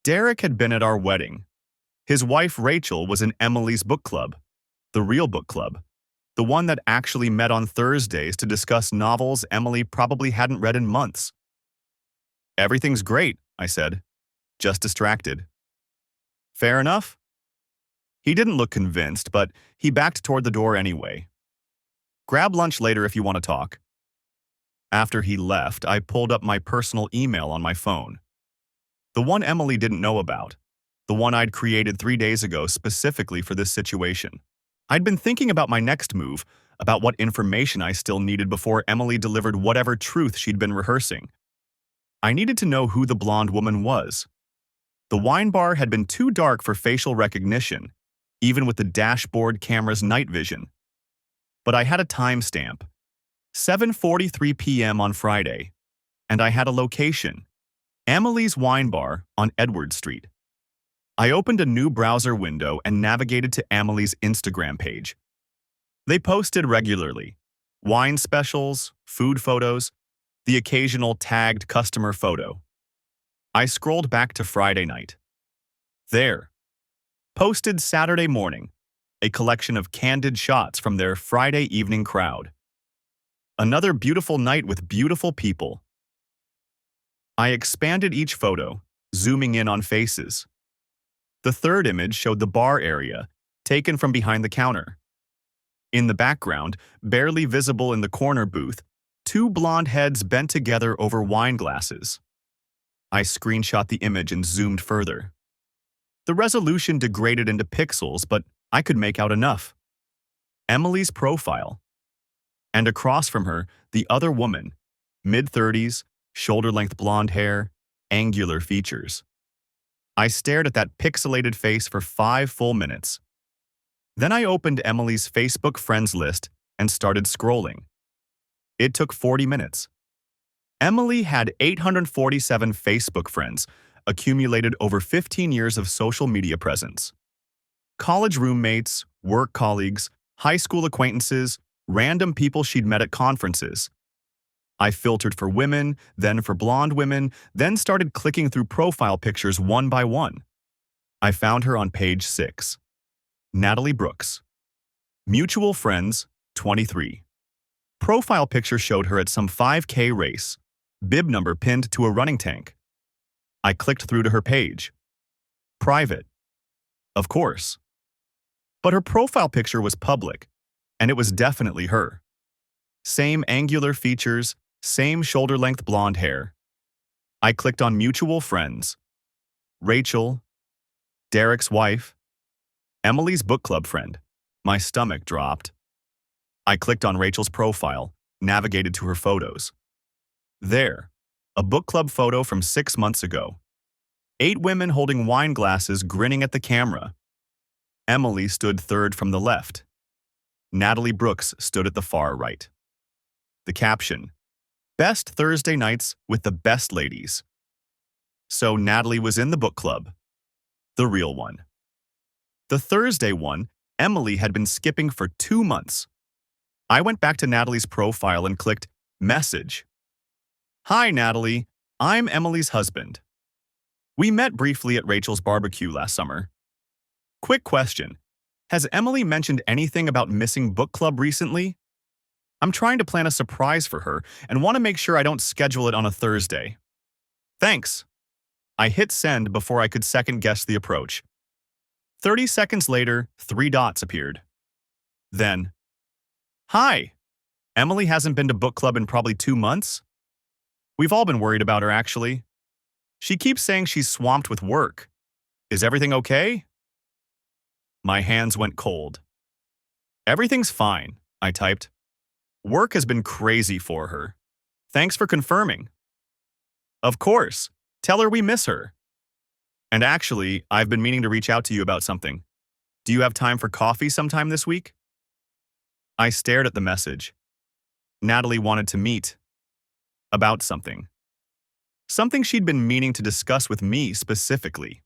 Derek had been at our wedding. His wife Rachel was in Emily's book club, the real book club, the one that actually met on Thursdays to discuss novels Emily probably hadn't read in months. "Everything's great," I said, just distracted. "Fair enough?" He didn't look convinced, but he backed toward the door anyway. "Grab lunch later if you want to talk." After he left, I pulled up my personal email on my phone. The one Emily didn't know about. The one I'd created 3 days ago specifically for this situation. I'd been thinking about my next move, about what information I still needed before Emily delivered whatever truth she'd been rehearsing. I needed to know who the blonde woman was. The wine bar had been too dark for facial recognition, even with the dashboard camera's night vision. But I had a timestamp, 7:43 p.m. on Friday, and I had a location, Emily's Wine Bar on Edward Street. I opened a new browser window and navigated to Emily's Instagram page. They posted regularly, wine specials, food photos, the occasional tagged customer photo. I scrolled back to Friday night. There, posted Saturday morning, a collection of candid shots from their Friday evening crowd. Another beautiful night with beautiful people. I expanded each photo, zooming in on faces. The third image showed the bar area, taken from behind the counter. In the background, barely visible in the corner booth, two blonde heads bent together over wine glasses. I screenshot the image and zoomed further. The resolution degraded into pixels, but I could make out enough. Emily's profile. And across from her, the other woman, mid-30s, shoulder-length blonde hair, angular features. I stared at that pixelated face for 5 full minutes. Then I opened Emily's Facebook friends list and started scrolling. It took 40 minutes. Emily had 847 Facebook friends, accumulated over 15 years of social media presence. College roommates, work colleagues, high school acquaintances, random people she'd met at conferences. I filtered for women, then for blonde women, then started clicking through profile pictures one by one. I found her on page 6. Natalie Brooks. Mutual friends, 23. Profile picture showed her at some 5K race, bib number pinned to a running tank. I clicked through to her page. Private. Of course. But her profile picture was public, and it was definitely her. Same angular features, same shoulder-length blonde hair. I clicked on mutual friends. Rachel, Derek's wife, Emily's book club friend. My stomach dropped. I clicked on Rachel's profile, navigated to her photos. There, a book club photo from 6 months ago. 8 women holding wine glasses grinning at the camera. Emily stood third from the left. Natalie Brooks stood at the far right. The caption, Best Thursday nights with the best ladies. So Natalie was in the book club. The real one. The Thursday one, Emily had been skipping for 2 months. I went back to Natalie's profile and clicked Message. Hi, Natalie. I'm Emily's husband. We met briefly at Rachel's barbecue last summer. Quick question. Has Emily mentioned anything about missing book club recently? I'm trying to plan a surprise for her and want to make sure I don't schedule it on a Thursday. Thanks. I hit send before I could second-guess the approach. 30 seconds later, 3 dots appeared. Then, Hi. Emily hasn't been to book club in probably 2 months? We've all been worried about her, actually. She keeps saying she's swamped with work. Is everything okay? My hands went cold. Everything's fine, I typed. Work has been crazy for her. Thanks for confirming. Of course. Tell her we miss her. And actually, I've been meaning to reach out to you about something. Do you have time for coffee sometime this week? I stared at the message. Natalie wanted to meet. About something. Something she'd been meaning to discuss with me specifically.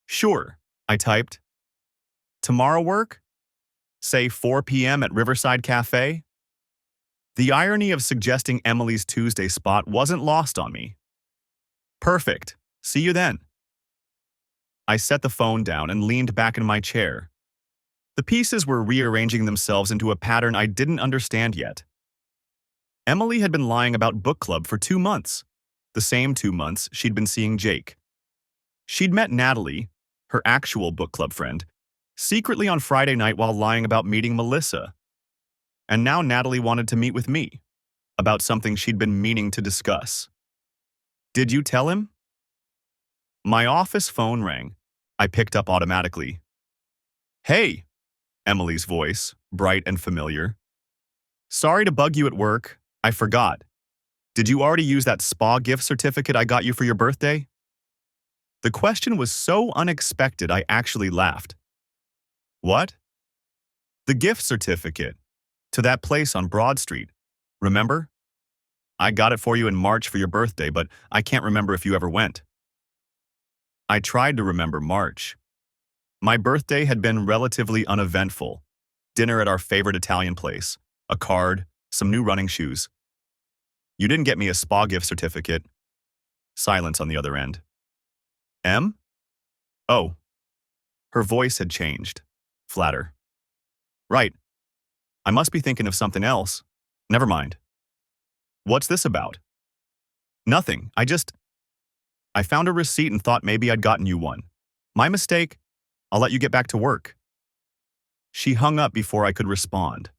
Sure, I typed. Tomorrow work? Say 4 p.m. at Riverside Cafe? The irony of suggesting Emily's Tuesday spot wasn't lost on me. Perfect. See you then. I set the phone down and leaned back in my chair. The pieces were rearranging themselves into a pattern I didn't understand yet. Emily had been lying about book club for 2 months, the same 2 months she'd been seeing Jake. She'd met Natalie, her actual book club friend, secretly on Friday night while lying about meeting Melissa. And now Natalie wanted to meet with me, about something she'd been meaning to discuss. Did you tell him? My office phone rang. I picked up automatically. Hey, Emily's voice, bright and familiar. Sorry to bug you at work. I forgot. Did you already use that spa gift certificate I got you for your birthday? The question was so unexpected I actually laughed. What? The gift certificate. To that place on Broad Street. Remember? I got it for you in March for your birthday, but I can't remember if you ever went. I tried to remember March. My birthday had been relatively uneventful. Dinner at our favorite Italian place, a card, some new running shoes. You didn't get me a spa gift certificate. Silence on the other end. M? Oh. Her voice had changed. Flatter. Right. I must be thinking of something else. Never mind. What's this about? Nothing. I found a receipt and thought maybe I'd gotten you one. My mistake. I'll let you get back to work. She hung up before I could respond.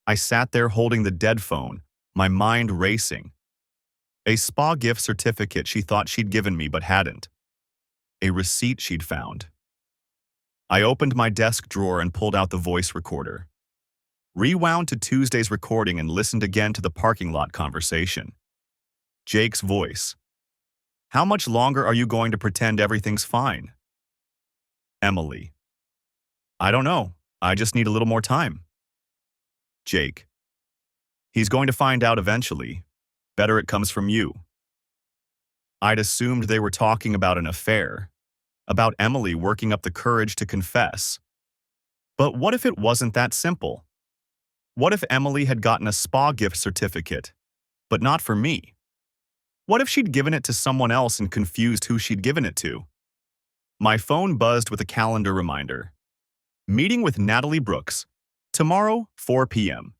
I sat there holding the dead phone, my mind racing. A spa gift certificate she thought she'd given me but hadn't. A receipt she'd found. I opened my desk drawer and pulled out the voice recorder. Rewound to Tuesday's recording and listened again to the parking lot conversation. Jake's voice. How much longer are you going to pretend everything's fine? Emily. I don't know. I just need a little more time. Jake. He's going to find out eventually. Better it comes from you. I'd assumed they were talking about an affair, about Emily working up the courage to confess. But what if it wasn't that simple? What if Emily had gotten a spa gift certificate, but not for me? What if she'd given it to someone else and confused who she'd given it to? My phone buzzed with a calendar reminder. Meeting with Natalie Brooks. Tomorrow, 4 p.m.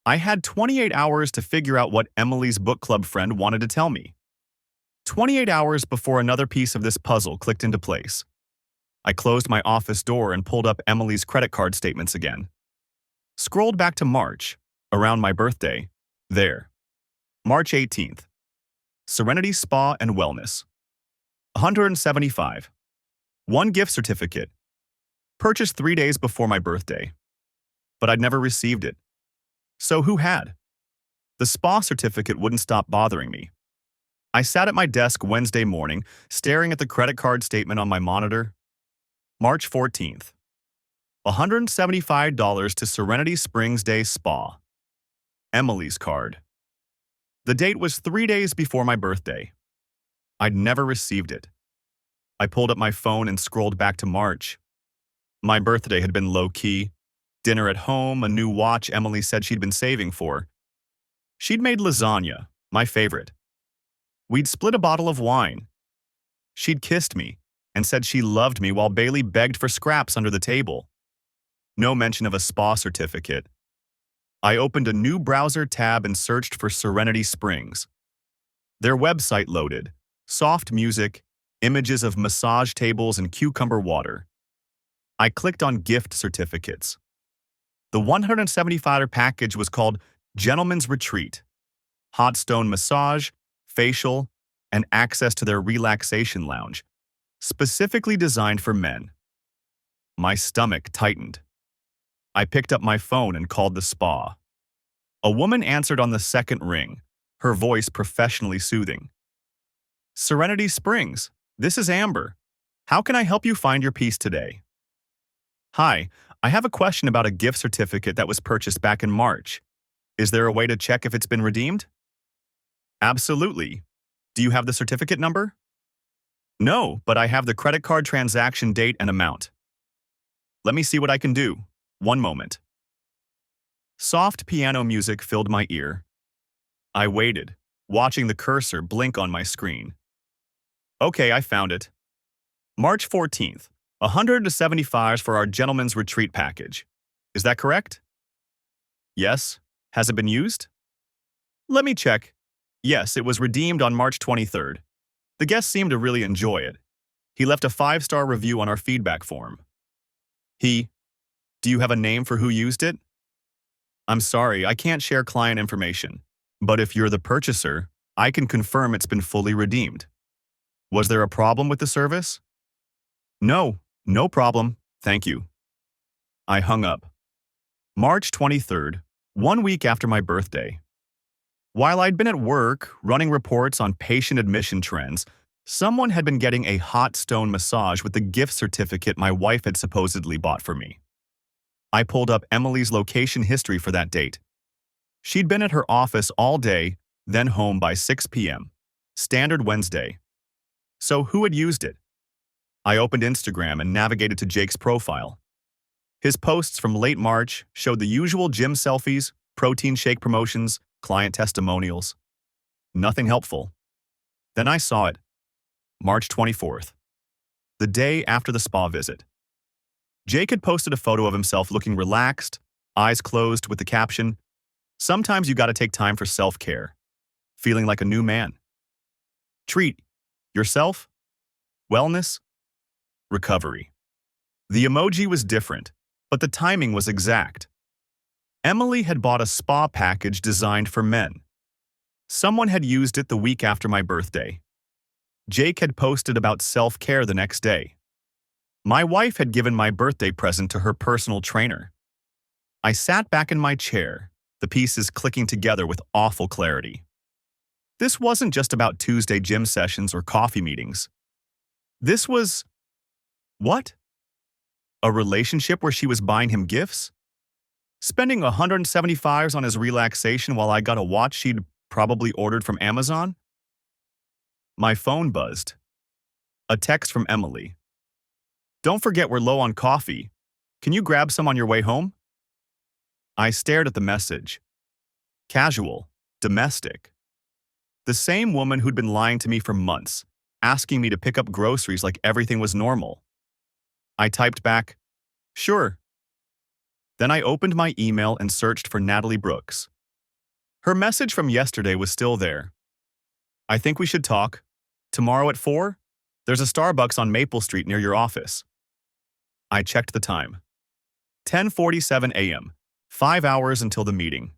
I had 28 hours to figure out what Emily's book club friend wanted to tell me. 28 hours before another piece of this puzzle clicked into place. I closed my office door and pulled up Emily's credit card statements again. Scrolled back to March, around my birthday. There. March 18th. Serenity Spa and Wellness. 175. One gift certificate. Purchased 3 days before my birthday. But I'd never received it. So who had? The spa certificate wouldn't stop bothering me. I sat at my desk Wednesday morning, staring at the credit card statement on my monitor. March 14th. $175 to Serenity Springs Day Spa. Emily's card. The date was 3 days before my birthday. I'd never received it. I pulled up my phone and scrolled back to March. My birthday had been low-key. Dinner at home, a new watch Emily said she'd been saving for. She'd made lasagna, my favorite. We'd split a bottle of wine. She'd kissed me and said she loved me while Bailey begged for scraps under the table. No mention of a spa certificate. I opened a new browser tab and searched for Serenity Springs. Their website loaded. Soft music, images of massage tables and cucumber water. I clicked on gift certificates. The $175 package was called Gentleman's Retreat. Hot stone massage, facial, and access to their relaxation lounge, specifically designed for men. My stomach tightened. I picked up my phone and called the spa. A woman answered on the second ring, her voice professionally soothing. Serenity Springs, this is Amber. How can I help you find your peace today? Hi, I have a question about a gift certificate that was purchased back in March. Is there a way to check if it's been redeemed? Absolutely. Do you have the certificate number? No, but I have the credit card transaction date and amount. Let me see what I can do. One moment. Soft piano music filled my ear. I waited, watching the cursor blink on my screen. Okay, I found it. March 14th, $175 for our Gentleman's Retreat package. Is that correct? Yes. Has it been used? Let me check. Yes, it was redeemed on March 23rd. The guest seemed to really enjoy it. He left a 5-star review on our feedback form. Do you have a name for who used it? I'm sorry, I can't share client information. But if you're the purchaser, I can confirm it's been fully redeemed. Was there a problem with the service? No problem, thank you. I hung up. March 23rd, 1 week after my birthday. While I'd been at work, running reports on patient admission trends, someone had been getting a hot stone massage with the gift certificate my wife had supposedly bought for me. I pulled up Emily's location history for that date. She'd been at her office all day, then home by 6 p.m. Standard Wednesday. So who had used it? I opened Instagram and navigated to Jake's profile. His posts from late March showed the usual gym selfies, protein shake promotions, client testimonials. Nothing helpful. Then I saw it, March 24th, the day after the spa visit. Jake had posted a photo of himself looking relaxed, eyes closed with the caption, "Sometimes you gotta take time for self-care. Feeling like a new man. Treat yourself, wellness, recovery." The emoji was different, but the timing was exact. Emily had bought a spa package designed for men. Someone had used it the week after my birthday. Jake had posted about self-care the next day. My wife had given my birthday present to her personal trainer. I sat back in my chair, the pieces clicking together with awful clarity. This wasn't just about Tuesday gym sessions or coffee meetings. This was… what? A relationship where she was buying him gifts? Spending $175 on his relaxation while I got a watch she'd probably ordered from Amazon? My phone buzzed. A text from Emily. "Don't forget we're low on coffee. Can you grab some on your way home?" I stared at the message. Casual, domestic. The same woman who'd been lying to me for months, asking me to pick up groceries like everything was normal. I typed back, "Sure." Then I opened my email and searched for Natalie Brooks. Her message from yesterday was still there. "I think we should talk. Tomorrow at 4? There's a Starbucks on Maple Street near your office." I checked the time. 10:47 a.m., 5 hours until the meeting.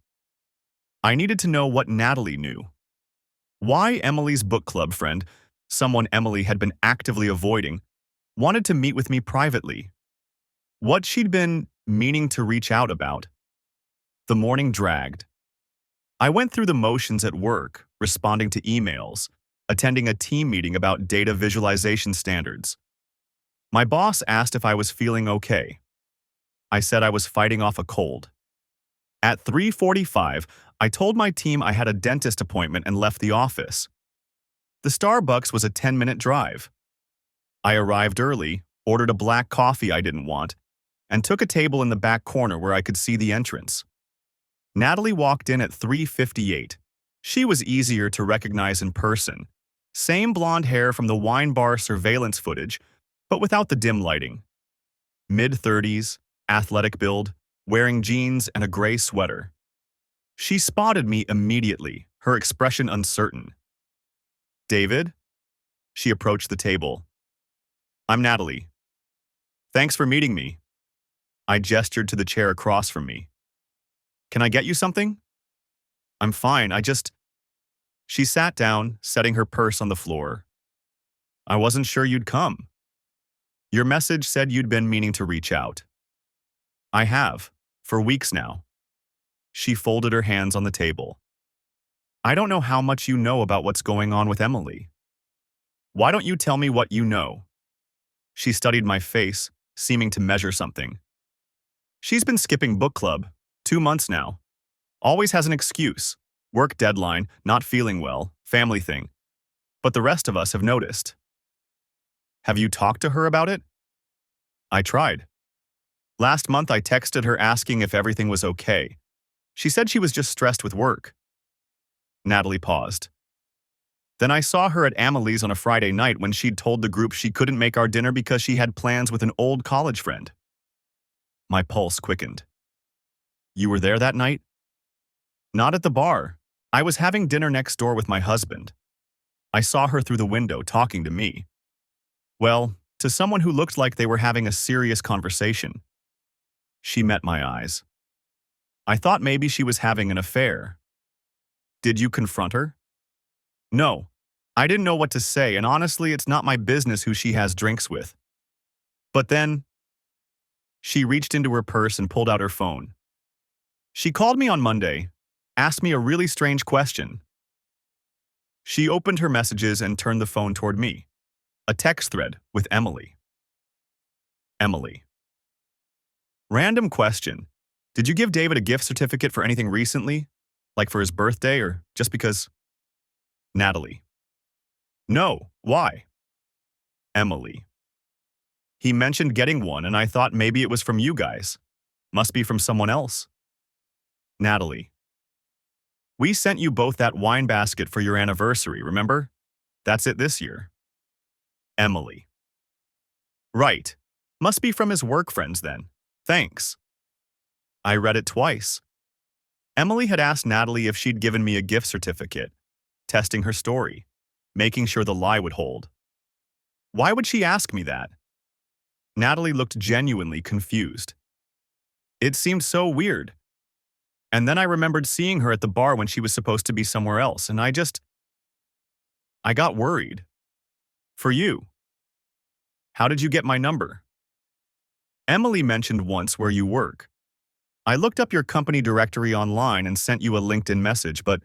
I needed to know what Natalie knew. Why Emily's book club friend, someone Emily had been actively avoiding, wanted to meet with me privately. What she'd been meaning to reach out about. The morning dragged. I went through the motions at work, responding to emails, attending a team meeting about data visualization standards. My boss asked if I was feeling okay. I said I was fighting off a cold. At 3:45, I told my team I had a dentist appointment and left the office. The Starbucks was a 10-minute drive. I arrived early, ordered a black coffee I didn't want, and took a table in the back corner where I could see the entrance. Natalie walked in at 3:58. She was easier to recognize in person. Same blonde hair from the wine bar surveillance footage, but without the dim lighting. Mid-30s, athletic build, wearing jeans and a gray sweater. She spotted me immediately, her expression uncertain. "David?" She approached the table. "I'm Natalie. Thanks for meeting me." I gestured to the chair across from me. "Can I get you something?" "I'm fine, She sat down, setting her purse on the floor. "I wasn't sure you'd come. Your message said you'd been meaning to reach out." "I have, for weeks now." She folded her hands on the table. "I don't know how much you know about what's going on with Emily. Why don't you tell me what you know?" She studied my face, seeming to measure something. "She's been skipping book club, 2 months now. Always has an excuse. Work deadline, not feeling well, family thing. But the rest of us have noticed." "Have you talked to her about it?" "I tried. Last month I texted her asking if everything was okay. She said she was just stressed with work." Natalie paused. "Then I saw her at Amelie's on a Friday night when she'd told the group she couldn't make our dinner because she had plans with an old college friend." My pulse quickened. "You were there that night?" "Not at the bar. I was having dinner next door with my husband. I saw her through the window talking to me. Well, to someone who looked like they were having a serious conversation." She met my eyes. "I thought maybe she was having an affair." "Did you confront her?" "No. I didn't know what to say, and honestly, it's not my business who she has drinks with. But then…" She reached into her purse and pulled out her phone. "She called me on Monday, asked me a really strange question." She opened her messages and turned the phone toward me. A text thread with Emily. Emily. "Random question. Did you give David a gift certificate for anything recently? Like for his birthday or just because?" Natalie. "No, why?" Emily. "He mentioned getting one and I thought maybe it was from you guys. Must be from someone else." Natalie. "We sent you both that wine basket for your anniversary, remember? That's it this year. Emily. Right. Must be from his work friends then. Thanks. I read it twice. Emily had asked Natalie if she'd given me a gift certificate, testing her story, making sure the lie would hold. Why would she ask me that? Natalie looked genuinely confused. It seemed so weird. And then I remembered seeing her at the bar when she was supposed to be somewhere else, and I got worried. For you. How did you get my number? Emily mentioned once where you work. I looked up your company directory online and sent you a LinkedIn message, but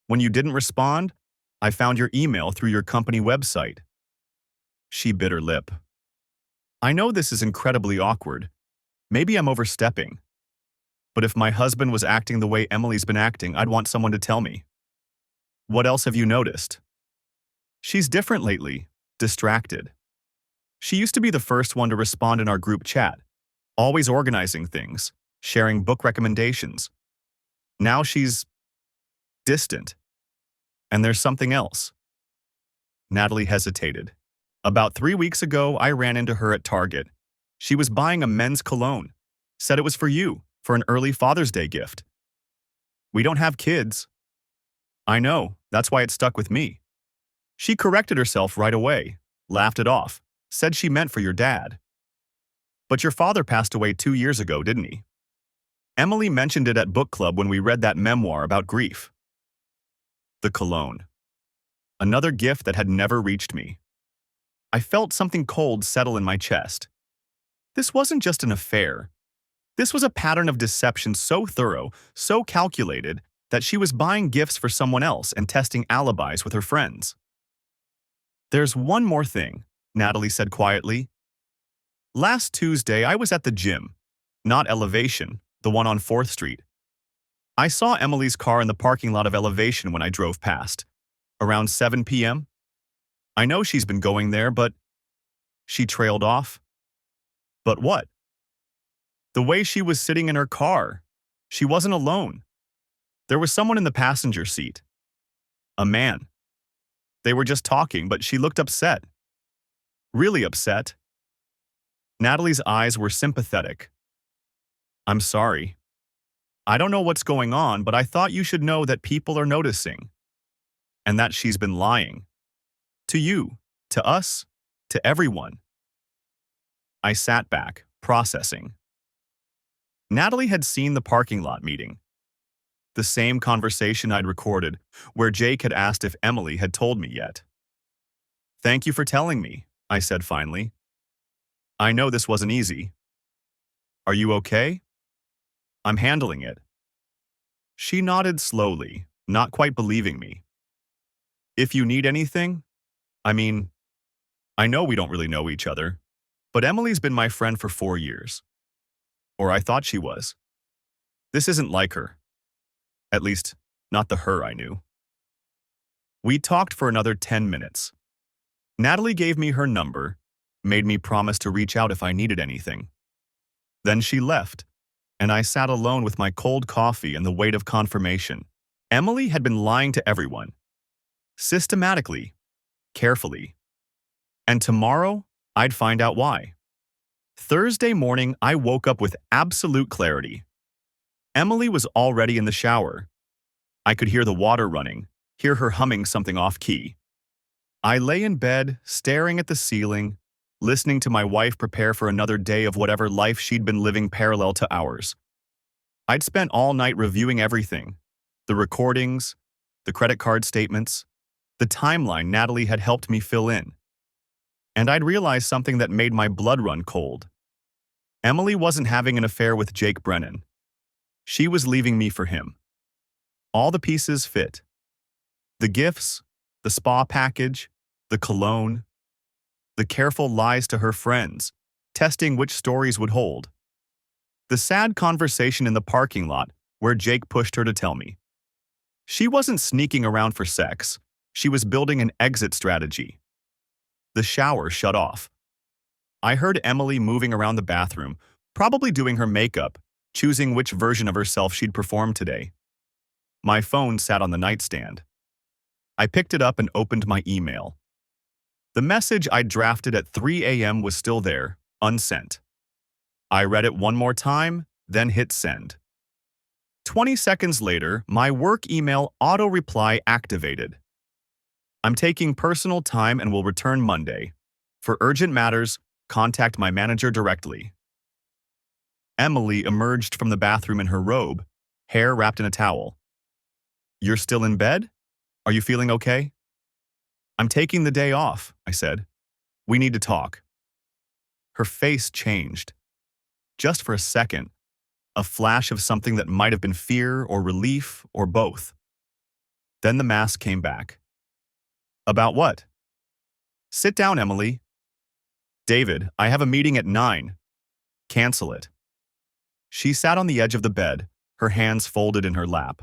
when you didn't respond, I found your email through your company website. She bit her lip. I know this is incredibly awkward. Maybe I'm overstepping. But if my husband was acting the way Emily's been acting, I'd want someone to tell me. What else have you noticed? She's different lately, distracted. She used to be the first one to respond in our group chat, always organizing things, sharing book recommendations. Now she's distant. And there's something else. Natalie hesitated. About 3 weeks ago, I ran into her at Target. She was buying a men's cologne. Said it was for you, for an early Father's Day gift. We don't have kids. I know, that's why it stuck with me. She corrected herself right away, laughed it off, said she meant for your dad. But your father passed away 2 years ago, didn't he? Emily mentioned it at book club when we read that memoir about grief. The cologne. Another gift that had never reached me. I felt something cold settle in my chest. This wasn't just an affair. This was a pattern of deception so thorough, so calculated, that she was buying gifts for someone else and testing alibis with her friends. There's one more thing, Natalie said quietly. Last Tuesday, I was at the gym, not Elevation, the one on 4th Street. I saw Emily's car in the parking lot of Elevation when I drove past, around 7 p.m. I know she's been going there, but she trailed off. But what? The way she was sitting in her car. She wasn't alone. There was someone in the passenger seat. A man. They were just talking, but she looked upset. Really upset. Natalie's eyes were sympathetic. I'm sorry. I don't know what's going on, but I thought you should know that people are noticing. And that she's been lying. To you, to us, to everyone. I sat back, processing. Natalie had seen the parking lot meeting. The same conversation I'd recorded, where Jake had asked if Emily had told me yet. Thank you for telling me, I said finally. I know this wasn't easy. Are you okay? I'm handling it. She nodded slowly, not quite believing me. If you need anything, I know we don't really know each other, but Emily's been my friend for 4 years. Or I thought she was. This isn't like her. At least, not the her I knew. We talked for another 10 minutes. Natalie gave me her number, made me promise to reach out if I needed anything. Then she left, and I sat alone with my cold coffee and the weight of confirmation. Emily had been lying to everyone. Systematically, carefully. And tomorrow, I'd find out why. Thursday morning, I woke up with absolute clarity. Emily was already in the shower. I could hear the water running, hear her humming something off-key. I lay in bed, staring at the ceiling, listening to my wife prepare for another day of whatever life she'd been living parallel to ours. I'd spent all night reviewing everything, the recordings, the credit card statements, the timeline Natalie had helped me fill in. And I'd realized something that made my blood run cold. Emily wasn't having an affair with Jake Brennan. She was leaving me for him. All the pieces fit. The gifts, the spa package, the cologne, the careful lies to her friends, testing which stories would hold. The sad conversation in the parking lot where Jake pushed her to tell me. She wasn't sneaking around for sex. She was building an exit strategy. The shower shut off. I heard Emily moving around the bathroom, probably doing her makeup, choosing which version of herself she'd perform today. My phone sat on the nightstand. I picked it up and opened my email. The message I drafted at 3 a.m. was still there, unsent. I read it one more time, then hit send. 20 seconds later, my work email auto-reply activated. I'm taking personal time and will return Monday. For urgent matters, contact my manager directly. Emily emerged from the bathroom in her robe, hair wrapped in a towel. You're still in bed? Are you feeling okay? I'm taking the day off, I said. We need to talk. Her face changed. Just for a second, a flash of something that might have been fear or relief or both. Then the mask came back. About what? Sit down, Emily. David, I have a meeting at 9. Cancel it. She sat on the edge of the bed, her hands folded in her lap.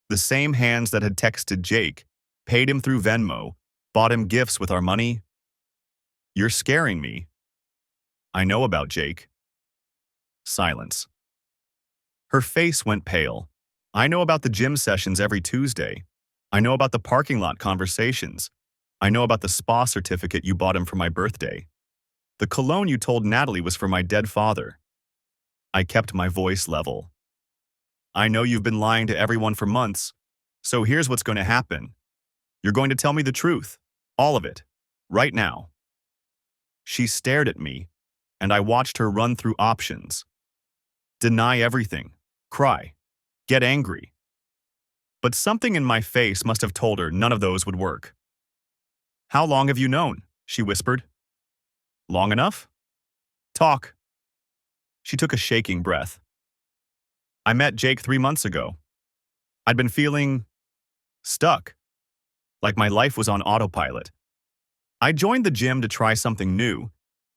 The same hands that had texted Jake, paid him through Venmo, bought him gifts with our money. You're scaring me. I know about Jake. Silence. Her face went pale. I know about the gym sessions every Tuesday. I know about the parking lot conversations. I know about the spa certificate you bought him for my birthday. The cologne you told Natalie was for my dead father. I kept my voice level. I know you've been lying to everyone for months, so here's what's going to happen. You're going to tell me the truth, all of it, right now. She stared at me, and I watched her run through options. Deny everything, cry, get angry. But something in my face must have told her none of those would work. How long have you known? She whispered. Long enough? Talk. She took a shaking breath. I met Jake 3 months ago. I'd been feeling stuck, like my life was on autopilot. I joined the gym to try something new,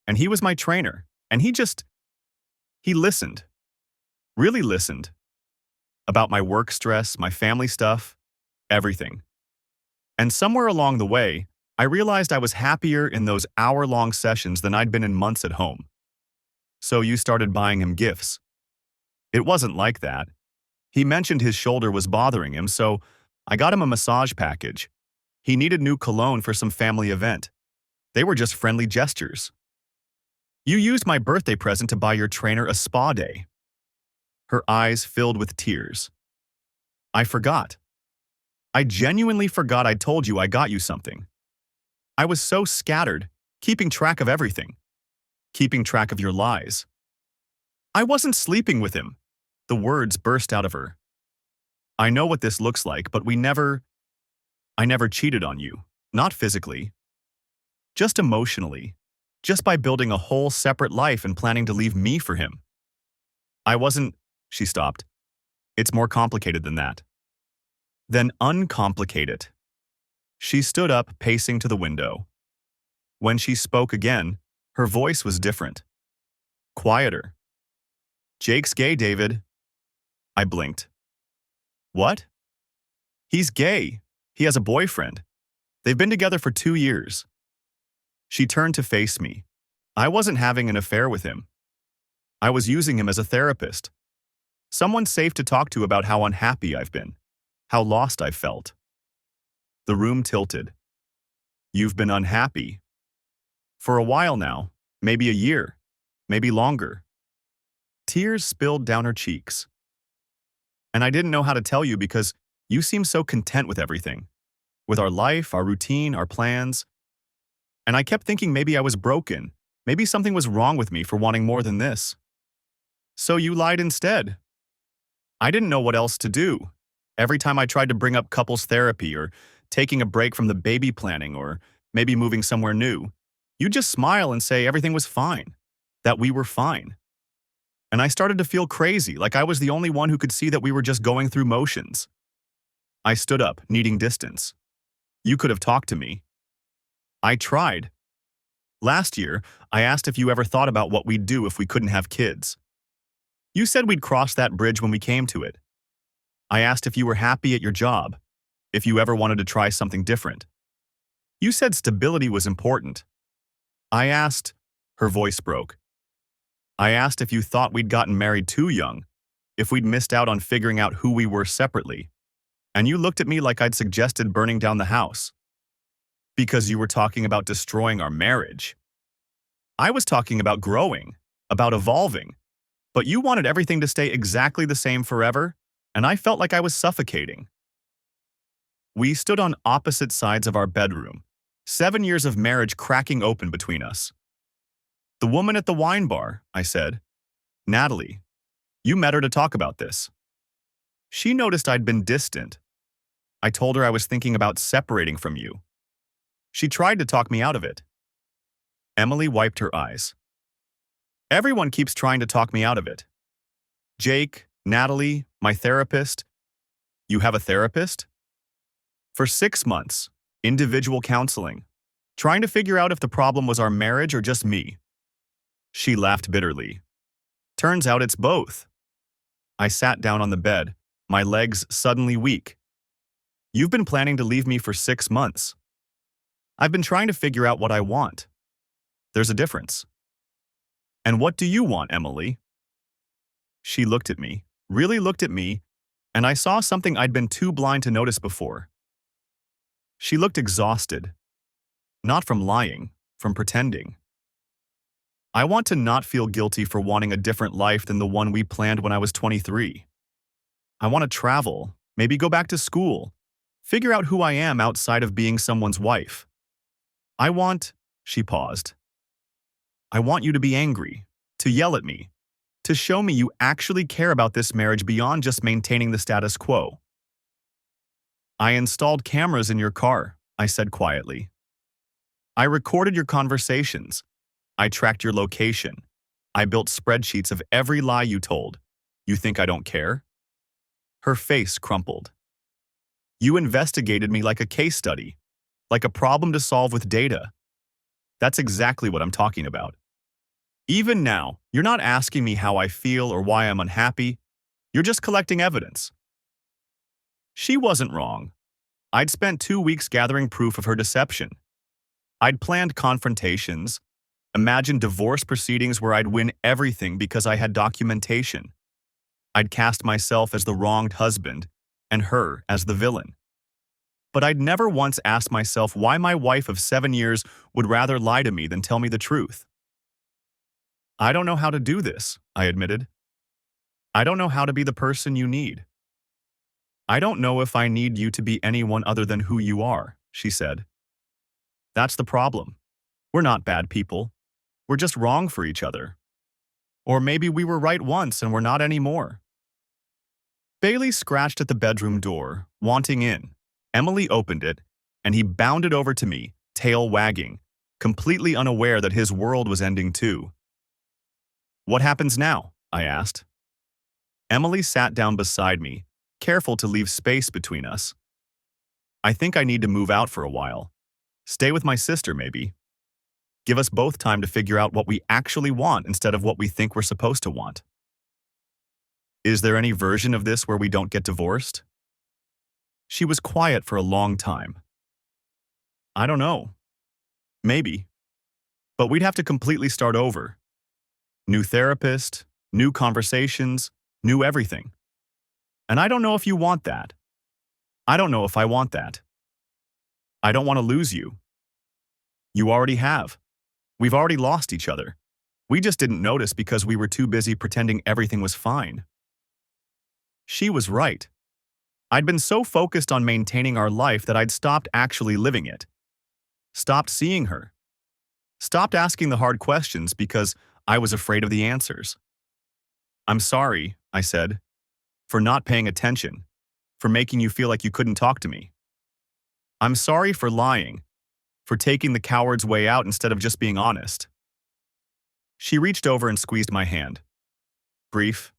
and he was my trainer, and he listened. Really listened. About my work stress, my family stuff, everything. And somewhere along the way, I realized I was happier in those hour-long sessions than I'd been in months at home. So you started buying him gifts. It wasn't like that. He mentioned his shoulder was bothering him, so I got him a massage package. He needed new cologne for some family event. They were just friendly gestures. You used my birthday present to buy your trainer a spa day. Her eyes filled with tears. I forgot. I genuinely forgot I told you I got you something. I was so scattered, keeping track of everything. Keeping track of your lies. I wasn't sleeping with him. The words burst out of her. I know what this looks like, but I never cheated on you. Not physically. Just emotionally. Just by building a whole separate life and planning to leave me for him. She stopped. It's more complicated than that. Then uncomplicate it. She stood up, pacing to the window. When she spoke again, her voice was different. Quieter. Jake's gay, David. I blinked. What? He's gay. He has a boyfriend. They've been together for 2 years. She turned to face me. I wasn't having an affair with him. I was using him as a therapist. Someone safe to talk to about how unhappy I've been. How lost I've felt. The room tilted. You've been unhappy. For a while now, maybe a year, maybe longer. Tears spilled down her cheeks. And I didn't know how to tell you because you seem so content with everything. With our life, our routine, our plans. And I kept thinking maybe I was broken. Maybe something was wrong with me for wanting more than this. So you lied instead. I didn't know what else to do. Every time I tried to bring up couples therapy or taking a break from the baby planning or maybe moving somewhere new, you'd just smile and say everything was fine, that we were fine. And I started to feel crazy, like I was the only one who could see that we were just going through motions. I stood up, needing distance. You could have talked to me. I tried. Last year, I asked if you ever thought about what we'd do if we couldn't have kids. You said we'd cross that bridge when we came to it. I asked if you were happy at your job, if you ever wanted to try something different. You said stability was important. I asked, her voice broke. I asked if you thought we'd gotten married too young, if we'd missed out on figuring out who we were separately. And you looked at me like I'd suggested burning down the house. Because you were talking about destroying our marriage. I was talking about growing, about evolving, but you wanted everything to stay exactly the same forever, and I felt like I was suffocating. We stood on opposite sides of our bedroom, 7 years of marriage cracking open between us. The woman at the wine bar, I said. Natalie, you met her to talk about this. She noticed I'd been distant. I told her I was thinking about separating from you. She tried to talk me out of it. Emily wiped her eyes. Everyone keeps trying to talk me out of it. Jake, Natalie, my therapist. You have a therapist? For 6 months, individual counseling, trying to figure out if the problem was our marriage or just me. She laughed bitterly. Turns out it's both. I sat down on the bed, my legs suddenly weak. You've been planning to leave me for 6 months. I've been trying to figure out what I want. There's a difference. And what do you want, Emily? She looked at me, really looked at me, and I saw something I'd been too blind to notice before. She looked exhausted. Not from lying, from pretending. I want to not feel guilty for wanting a different life than the one we planned when I was 23. I want to travel, maybe go back to school, figure out who I am outside of being someone's wife. She paused. I want you to be angry, to yell at me, to show me you actually care about this marriage beyond just maintaining the status quo. I installed cameras in your car, I said quietly. I recorded your conversations. I tracked your location. I built spreadsheets of every lie you told. You think I don't care? Her face crumpled. You investigated me like a case study, like a problem to solve with data. That's exactly what I'm talking about. Even now, you're not asking me how I feel or why I'm unhappy. You're just collecting evidence. She wasn't wrong. I'd spent 2 weeks gathering proof of her deception. I'd planned confrontations, imagined divorce proceedings where I'd win everything because I had documentation. I'd cast myself as the wronged husband and her as the villain. But I'd never once asked myself why my wife of 7 years would rather lie to me than tell me the truth. I don't know how to do this, I admitted. I don't know how to be the person you need. I don't know if I need you to be anyone other than who you are, she said. That's the problem. We're not bad people. We're just wrong for each other. Or maybe we were right once and we're not anymore. Bailey scratched at the bedroom door, wanting in. Emily opened it, and he bounded over to me, tail wagging, completely unaware that his world was ending too. What happens now? I asked. Emily sat down beside me, careful to leave space between us. I think I need to move out for a while. Stay with my sister, maybe. Give us both time to figure out what we actually want instead of what we think we're supposed to want. Is there any version of this where we don't get divorced? She was quiet for a long time. I don't know. Maybe. But we'd have to completely start over. New therapist, new conversations, new everything. And I don't know if you want that. I don't know if I want that. I don't want to lose you. You already have. We've already lost each other. We just didn't notice because we were too busy pretending everything was fine. She was right. I'd been so focused on maintaining our life that I'd stopped actually living it. Stopped seeing her. Stopped asking the hard questions because I was afraid of the answers. I'm sorry, I said, for not paying attention, for making you feel like you couldn't talk to me. I'm sorry for lying, for taking the coward's way out instead of just being honest. She reached over and squeezed my hand. Brief.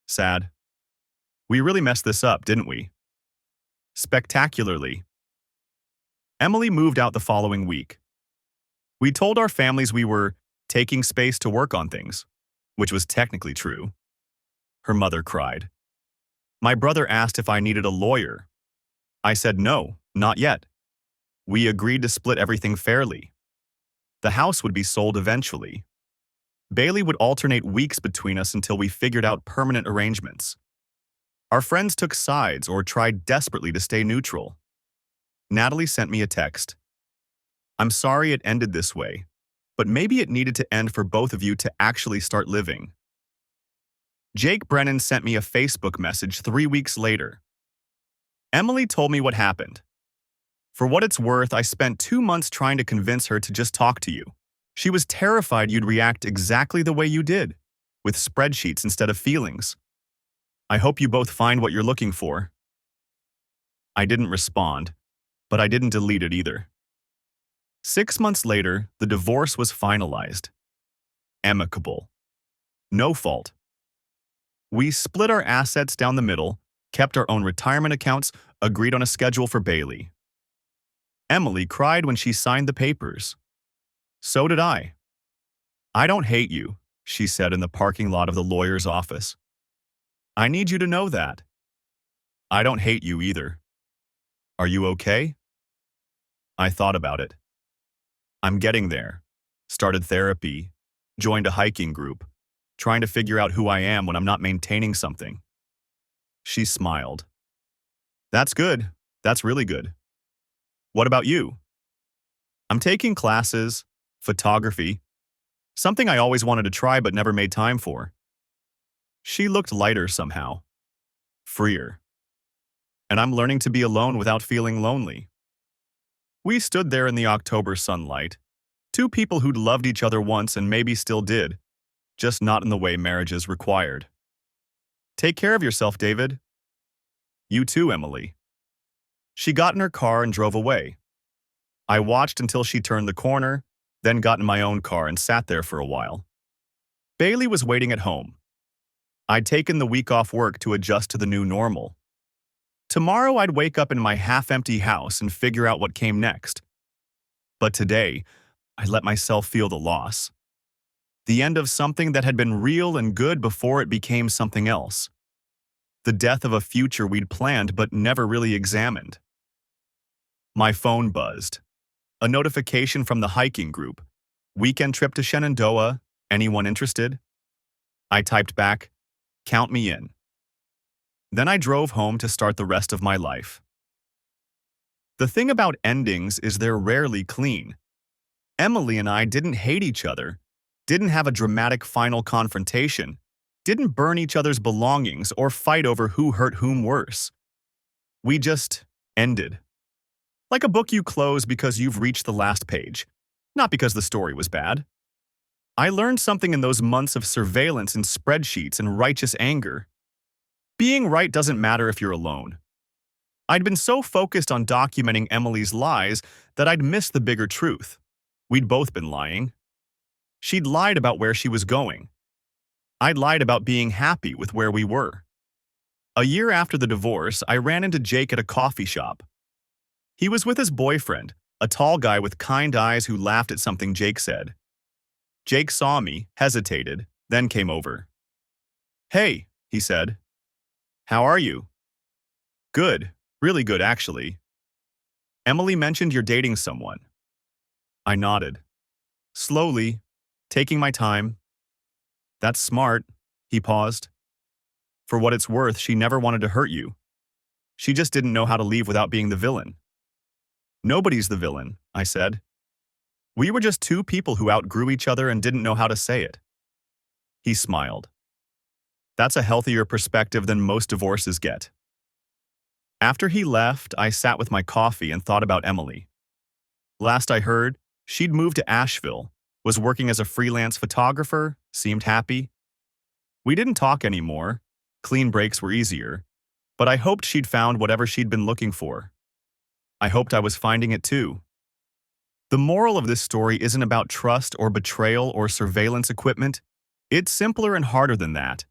Sad. We really messed this up, didn't we? Spectacularly. Emily moved out the following week. We told our families we were taking space to work on things, which was technically true. Her mother cried. My brother asked if I needed a lawyer. I said no, not yet. We agreed to split everything fairly. The house would be sold eventually. Bailey would alternate weeks between us until we figured out permanent arrangements. Our friends took sides or tried desperately to stay neutral. Natalie sent me a text. I'm sorry it ended this way, but maybe it needed to end for both of you to actually start living. Jake Brennan sent me a Facebook message 3 weeks later. Emily told me what happened. For what it's worth, I spent 2 months trying to convince her to just talk to you. She was terrified you'd react exactly the way you did, with spreadsheets instead of feelings. I hope you both find what you're looking for. I didn't respond, but I didn't delete it either. 6 months later, the divorce was finalized. Amicable. No fault. We split our assets down the middle, kept our own retirement accounts, agreed on a schedule for Bailey. Emily cried when she signed the papers. So did I. I don't hate you, she said in the parking lot of the lawyer's office. I need you to know that. I don't hate you either. Are you okay? I thought about it. I'm getting there. Started therapy, joined a hiking group, trying to figure out who I am when I'm not maintaining something. She smiled. That's good. That's really good. What about you? I'm taking classes, photography, something I always wanted to try but never made time for. She looked lighter somehow, freer. And I'm learning to be alone without feeling lonely. We stood there in the October sunlight, two people who'd loved each other once and maybe still did, just not in the way marriages required. Take care of yourself, David. You too, Emily. She got in her car and drove away. I watched until she turned the corner, then got in my own car and sat there for a while. Bailey was waiting at home. I'd taken the week off work to adjust to the new normal. Tomorrow I'd wake up in my half-empty house and figure out what came next. But today, I let myself feel the loss. The end of something that had been real and good before it became something else. The death of a future we'd planned but never really examined. My phone buzzed. A notification from the hiking group. Weekend trip to Shenandoah. Anyone interested? I typed back, count me in. Then I drove home to start the rest of my life. The thing about endings is they're rarely clean. Emily and I didn't hate each other, didn't have a dramatic final confrontation, didn't burn each other's belongings or fight over who hurt whom worse. We just ended. Like a book you close because you've reached the last page, not because the story was bad. I learned something in those months of surveillance and spreadsheets and righteous anger. Being right doesn't matter if you're alone. I'd been so focused on documenting Emily's lies that I'd missed the bigger truth. We'd both been lying. She'd lied about where she was going. I'd lied about being happy with where we were. A year after the divorce, I ran into Jake at a coffee shop. He was with his boyfriend, a tall guy with kind eyes who laughed at something Jake said. Jake saw me, hesitated, then came over. Hey, he said. How are you? Good, really good actually. Emily mentioned you're dating someone. I nodded. Slowly, taking my time. That's smart, he paused. For what it's worth, she never wanted to hurt you. She just didn't know how to leave without being the villain. Nobody's the villain, I said. We were just two people who outgrew each other and didn't know how to say it. He smiled. That's a healthier perspective than most divorces get. After he left, I sat with my coffee and thought about Emily. Last I heard, she'd moved to Asheville, was working as a freelance photographer, seemed happy. We didn't talk anymore. Clean breaks were easier. But I hoped she'd found whatever she'd been looking for. I hoped I was finding it too. The moral of this story isn't about trust or betrayal or surveillance equipment. It's simpler and harder than that.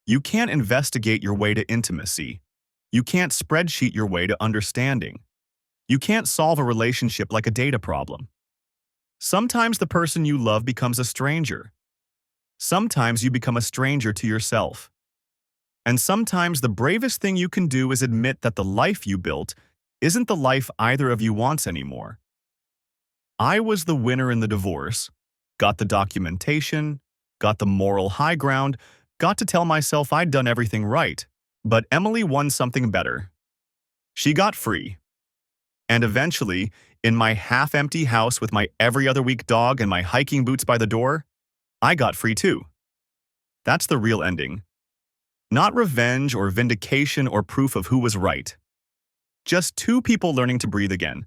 You can't investigate your way to intimacy. You can't spreadsheet your way to understanding. You can't solve a relationship like a data problem. Sometimes the person you love becomes a stranger. Sometimes you become a stranger to yourself. And sometimes the bravest thing you can do is admit that the life you built isn't the life either of you wants anymore. I was the winner in the divorce, got the documentation, got the moral high ground, got to tell myself I'd done everything right. But Emily won something better. She got free. And eventually, in my half-empty house with my every other week dog and my hiking boots by the door, I got free too. That's the real ending. Not revenge or vindication or proof of who was right. Just two people learning to breathe again.